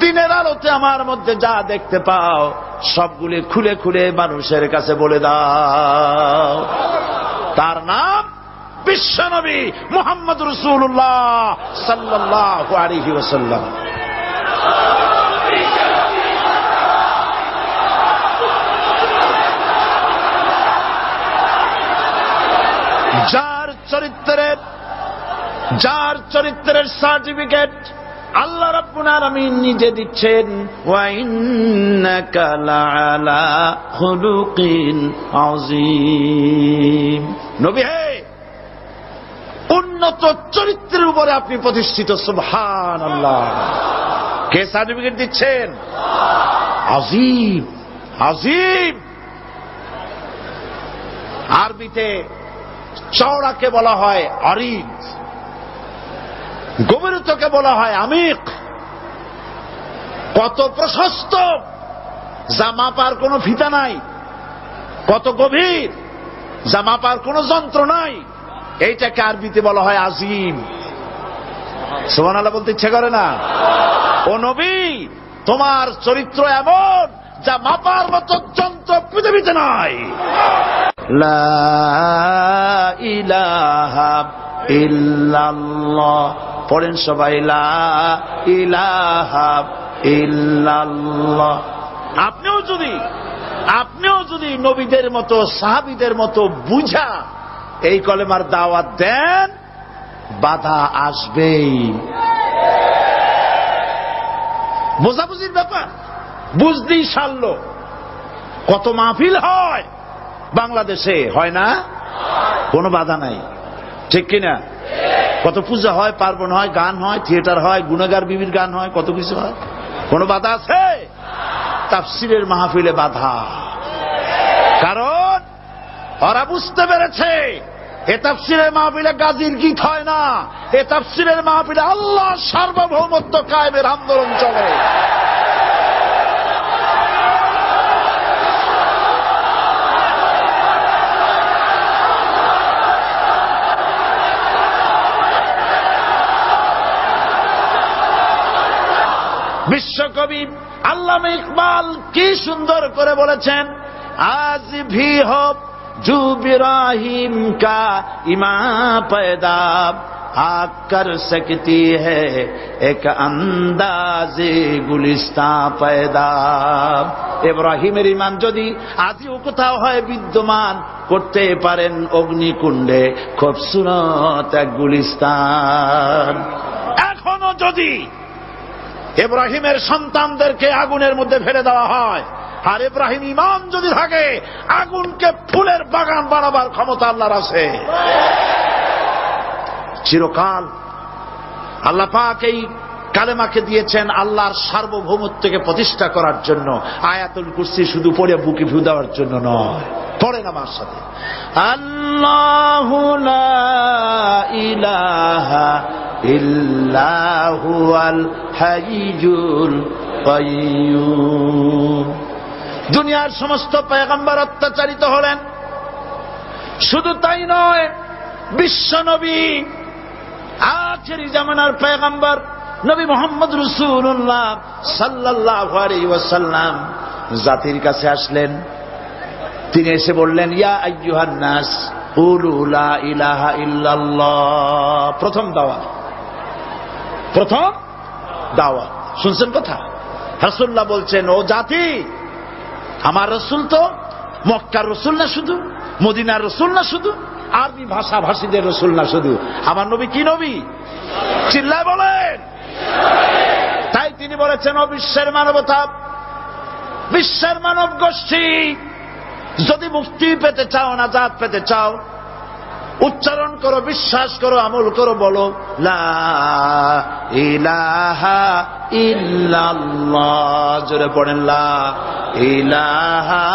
দিনের আলোতে আমার মধ্যে যা দেখতে পাও, সবগুলি খুলে খুলে মানুষের কাছে বলে দাও। তার নাম বিশ্বনবী মুহাম্মদ রাসূলুল্লাহ সাল্লাল্লাহু আলাইহি ওয়াসাল্লাম। যার চরিত্রের সার্টিফিকেট আল্লাহ রাব্বুল আলামিন নিজে দিচ্ছেন, ওয়া ইন্নাকা লাআলা খুলুকিন আযীম। নবী হে, উন্নত চরিত্রের উপরে আপনি প্রতিষ্ঠিত। সুবহানাল্লাহ। কে সার্টিফিকেট দিচ্ছেন? আযীম, আযীম। আরবিতে চওড়াকে বলা হয় আরিদ, গভীরতাকে বলা হয় আমিক। কত প্রশস্ত, যা মাপার কোনো ফিতা নাই, কত গভীর, যা মাপার কোনো যন্ত্র নাই, এইটাকে আরবিতে বলা হয় আজিম। সুবহানাল্লাহ বলতে ইচ্ছে করে না? ও নবী, তোমার চরিত্র এমন যা মাপার মতো যন্ত্র পৃথিবীতে নাই। লা ইলাহা ইল্লাল্লাহ। পড়েন সবাই, লা ইলাহা ইল্লাল্লাহ। আপনিও যদি নবীদের মতো, সাহাবীদের মতো বুঝা এই কলেমার দাওয়াত দেন, বাধা আসবেই। বোঝাবুঝির ব্যাপার, বুঝতেই সারল। কত মাহফিল হয় বাংলাদেশে, হয় না? কোনো বাধা নাই, ঠিক কিনা? কত পূজা হয়, পার্বণ হয়, গান হয়, থিয়েটার হয়, গুনাহগার বিবির গান হয়, কত কিছু হয়। কোনো বাধা আছে? তাফসীরের মাহফিলে বাধা। কারণ ওরা বুঝতে পেরেছে এ তাফসীরের মাহফিলে গাজীর গীত হয় না, এ তাফসীরের মাহফিলে আল্লাহর সার্বভৌমত্ব কায়েমের আন্দোলন চলে। বিশ্বকবি আল্লামা ইকবাল কি সুন্দর করে বলেছেন, আজ ভি হো जो इब्राहिम का ईमान पैदा आग कर सकती है एक अंदाजे गुलिस्तां पैदा। ইব্রাহিমের ঈমান যদি আজও কোথাও হয় বিদ্যমান, করতে পারেন অগ্নিকুণ্ডে খুবসুরত এক গুলিস্তান। এখনো যদি ইব্রাহিমের সন্তানদেরকে আগুনের মধ্যে ফেলে দেওয়া হয়, আর ইব্রাহিম ঈমান যদি থাকে, আগুনকে ফুলের বাগান বানাবার ক্ষমতা আল্লাহর আছে। চিরকাল আল্লাহ পাক এই কালেমাকে দিয়েছেন আল্লাহর সার্বভৌমত্বকে প্রতিষ্ঠা করার জন্য। আয়াতুল কুরসি শুধু পড়ে বুকে ফু দেওয়ার জন্য নয়। পড়েন আমার সাথে, আল্লাহু লা ইলাহা ইল্লা হুয়াল হাইয়ুল কাইয়্যুম। দুনিয়ার সমস্ত পয়গম্বর অত্যাচারিত হলেন, শুধু তাই নয়, বিশ্ব নবী আখেরি জামানার পয়গম্বর নবী মুহাম্মদ রাসূলুল্লাহ সাল্লাল্লাহু আলাইহি ওয়াসাল্লাম জাতির কাছে আসলেন। তিনি এসে বললেন, ইয়া আইয়ুহান নাস কুলু লা ইলাহা ইল্লাল্লাহ। প্রথম দাওয়াত শুনছেন কথা? রাসূলুল্লাহ বলছেন, ও জাতি, আমার রাসূল তো মক্কার রাসূল না শুধু, মদিনার রাসূল না শুধু, আরবি ভাষাভাষীদের রাসূল না শুধু, আমার নবী কি নবী? চিল্লায় বলেন। তাই তিনি বলেছেন, ও বিশ্বের মানবতা, বিশ্বের মানব গোষ্ঠী, যদি মুক্তি পেতে চাও, নাজাত পেতে চাও, উচ্চারণ করো, বিশ্বাস করো, আমল করো, বলো লা ইলাহা ইল্লাল্লাহ। জোরে পড়েন, লা ইলাহা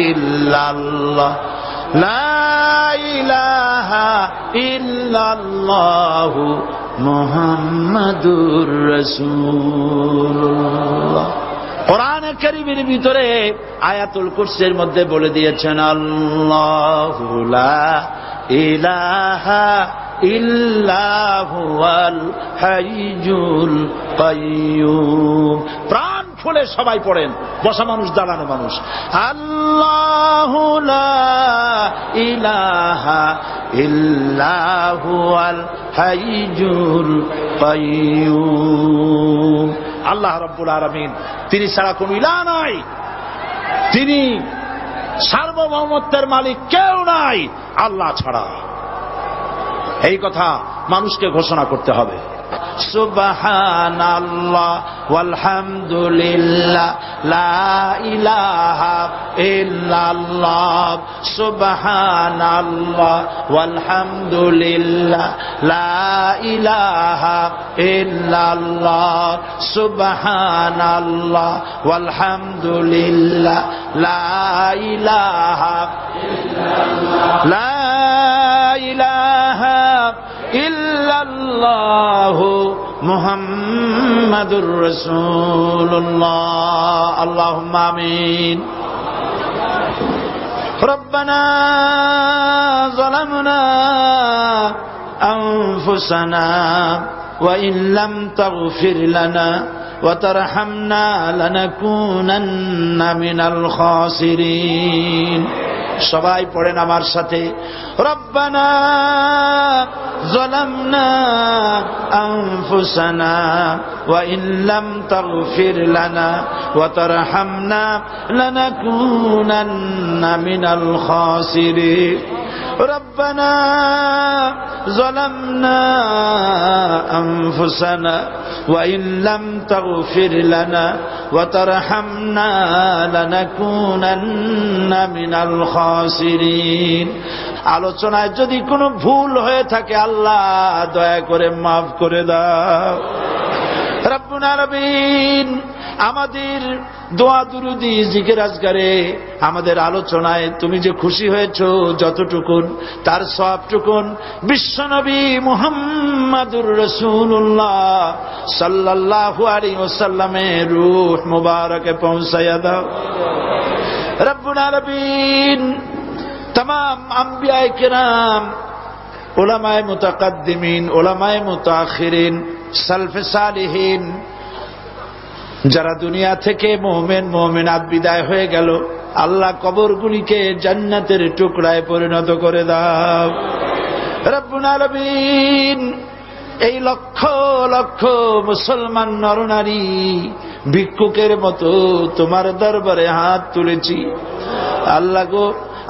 ইল্লাল্লাহ, লা ইলাহা ইল্লাল্লাহু মুহাম্মাদুর রাসূলুল্লাহ। কোরআনে কারীমের ভিতরে আয়াতুল কুরসির মধ্যে বলে দিয়েছেন, আল্লাহু লা ইলাহা ইল্লা হুয়াল হাইয়ুল কাইয়্যুম। প্রাণ খুলে সবাই পড়েন, বসা মানুষ, দাঁড়ানো মানুষ, আল্লাহু লা ইলাহা ইল্লা হুয়াল হাইয়ুল কাইয়্যুম। আল্লাহ রাব্বুল আলামিন, তিনি ছাড়া কোন ইলাহ নাই, তিনি সার্বভৌমত্বের মালিক, কেউ নাই আল্লাহ ছাড়া। এই কথা মানুষকে ঘোষণা করতে হবে। সুবহানাল্লাহ ওয়ালহামদুলিল্লাহ লা ইলাহা ইল্লাল্লাহ, সুবহানাল্লাহ ওয়ালহামদুলিল্লাহ লা ইলাহা ইল্লাল্লাহ, সুবহানাল্লাহ ওয়ালহামদুলিল্লাহ লা ইলাহা ইল্লাল্লাহ, লা ইলাহা ইল্লাল্লাহু মুহাম্মাদুর রাসূলুল্লাহ। আল্লাহুম্মা আমিন। রব্বানা যালামনা আনফুসানা ওয়া ইন লাম তাগফির লানা ওয়া তারহামনা লানাকুনান্না মিনাল খাসিরিন। সবাই পড়েন আমার সাথে, রব্বানা যালামনা আনফুসানা ওয়া ইন লাম তাগফির লানা ওয়া তারহামনা লানাকুনান্না মিনাল খাসিরিন। ربنا ظلمنا أنفسنا وإن لم تغفر لنا وترحمنا لنكونن من الخاسرين। আলোচনায় যদি কোনো ভুল হয়ে থাকে আল্লাহ দয়া করে মাফ করে দাও। রব্বুল আলামিন, আমাদের দোয়া দুরুদি জিকির আজকারে, আমাদের আলোচনায় তুমি যে খুশি হয়েছো যতটুকুন, তার সওয়াবটুকুন বিশ্বনবী মুহাম্মাদুর রাসূলুল্লাহ সাল্লাল্লাহু আলাইহি ওয়াসাল্লামের রূহ মুবারকে পৌঁছায়া দাও। রব্বুল আলামিন, तमाम अंबियाए किराम, उलमाए मुतकद्दिमीन, उलमाए मुताखिरीन, सलफे सालिहीन, যারা দুনিয়া থেকে মুমিন মুমিনাত বিদায় হয়ে গেল, আল্লাহ কবরগুলিকে জান্নাতের টুকরায় পরিণত করে দাও। রব্বুল আলামিন, এই লক্ষ লক্ষ মুসলমান নরনারী ভিক্ষুকের মতো তোমার দরবারে হাত তুলেছি। আল্লাহ গো,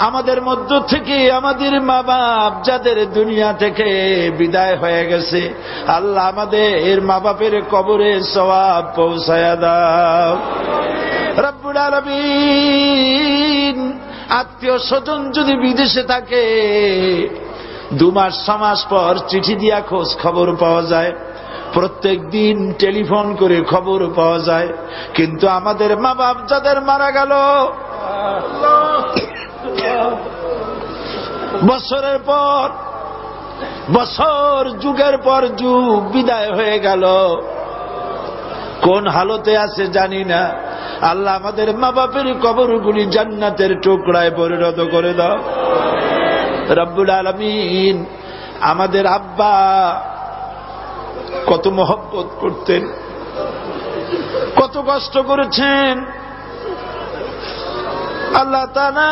আমাদের মধ্য থেকে আমাদের মা বাপ যাদের দুনিয়া থেকে বিদায় হয়ে গেছে, আল্লাহ আমাদের মা বাপের কবরে সওয়াব পৌঁছায়া দাও। রব্বুল আলামিন, আত্মীয় স্বজন যদি বিদেশে থাকে 2 মাস 6 মাস পর চিঠি দিয়া খোঁজ খবর পাওয়া যায়, প্রত্যেক দিন টেলিফোন করে খবর পাওয়া যায়, কিন্তু আমাদের মা বাপ যাদের মারা গেল, বছরের পর বছর, যুগের পর যুগ বিদায় হয়ে গেল, কোন হালতে আছে জানি না। আল্লাহ আমাদের মা বাপের কবরগুলি জান্নাতের টুকরায় পরিণত করে দাও। রব্বুল আলামিন, আমাদের আব্বা কত মহব্বত করতেন, কত কষ্ট করেছেন। আল্লাহ তাআলা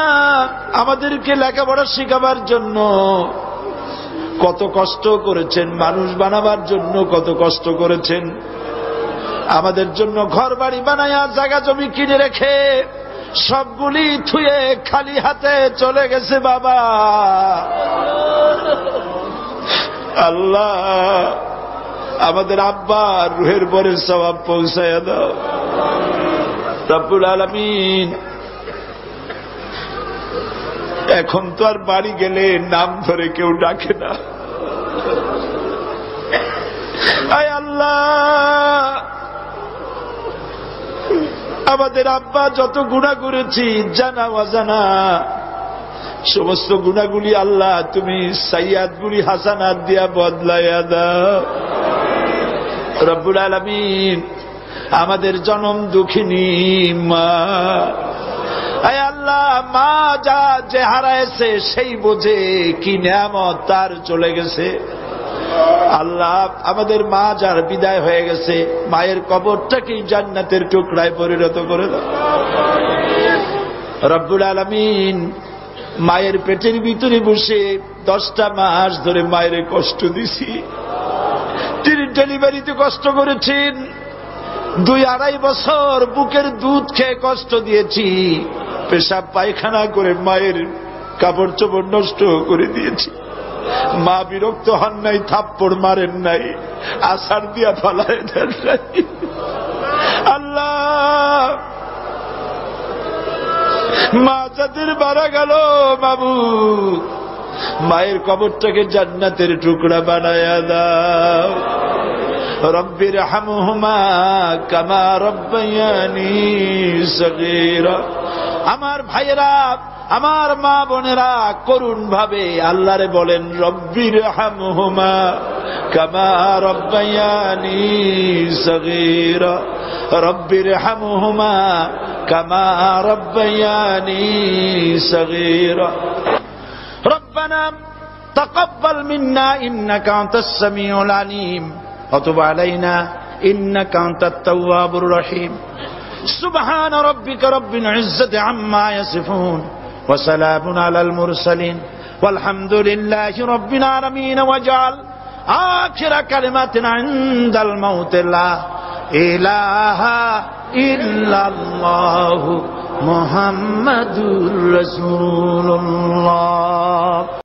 আমাদেরকে লেখাপড়া শেখাবার জন্য কত কষ্ট করেছেন, মানুষ বানাবার জন্য কত কষ্ট করেছেন। আমাদের জন্য ঘর বাড়ি বানায়া জায়গা জমি কিনে রেখে সবগুলি থুয়ে খালি হাতে চলে গেছে বাবা। আল্লাহ আমাদের আব্বার রুহের পরে সওয়াব পৌঁছায়া দাও। রব্বুল আলামিন, এখন তো আর বাড়ি গেলে নাম ধরে কেউ ডাকে না। আয় আল্লাহ, আমাদের আব্বা যত গুনাহ করেছি জানা অজানা, সমস্ত গুনাহগুলি আল্লাহ তুমি সাইয়াদগুলি হাসানাত দিয়া বদলাইয়া দাও। রব্বুল আলামিন, আমাদের জনম দুঃখিনী মা, আয় আল্লাহ, মা যা যে হারাইছে সেই বোঝে কি নিয়ামত তার চলে গেছে। আল্লাহ আমাদের মা যার বিদায় হয়ে গেছে, মায়ের কবরটাকে জান্নাতের টুকরায় পরিণত করে দাও। রব্বুল আলামিন, মায়ের পেটের ভিতরে বসে 10টা মাস ধরে মায়ের কষ্ট দিছি। তিনি ডেলিভারিতে কষ্ট করেছেন, 2-2.5 বছর বুকের দুধ খেয়ে কষ্ট দিয়েছি, পেশাব পায়খানা করে মায়ের কাপড় চোপড় নষ্ট করে দিয়েছি। মা বিরক্ত হন নাই, থাপ্পড় মারেন নাই, আছাড় দিয়া ফালায় দেন নাই। আল্লাহ, মা যাদের মারা গেল মাবুদ, মায়ের কবরটাকে জান্নাতের টুকরা বানায়া দাও। রব্বির হামহুমা কামা রব্বায়ানি সগীরা। আমার ভাইয়েরা, আমার মা বোনেরা করুণ ভাবে আল্লাহরে বলেন, রব্বির হামহুমা কামা রব্বায়ানি সগীরা, রব্বির হামহুমা কামা রব্বায়ানি সগীরা। রব্বানা তাকাব্বাল মিন্না ইন্নাকা আনতাস সামিউল আলিম ওয়া তুব আলাইনা ইন্নাকা আনতাত তাওয়াবুর রহিম। সুবহান রাব্বিকা রাব্বিল ইজ্জাতি আম্মা ইয়াসিফুন ওয়া সালামুন আলাল মুরসালিন ওয়ালহামদুলিল্লাহি রাব্বিল আলামিন। ওয়াজআল আখিরা কালিমাতিনা ইনদাল মাউত লা ইলাহা ইল্লাল্লাহু মুহাম্মাদুর রাসূলুল্লাহ।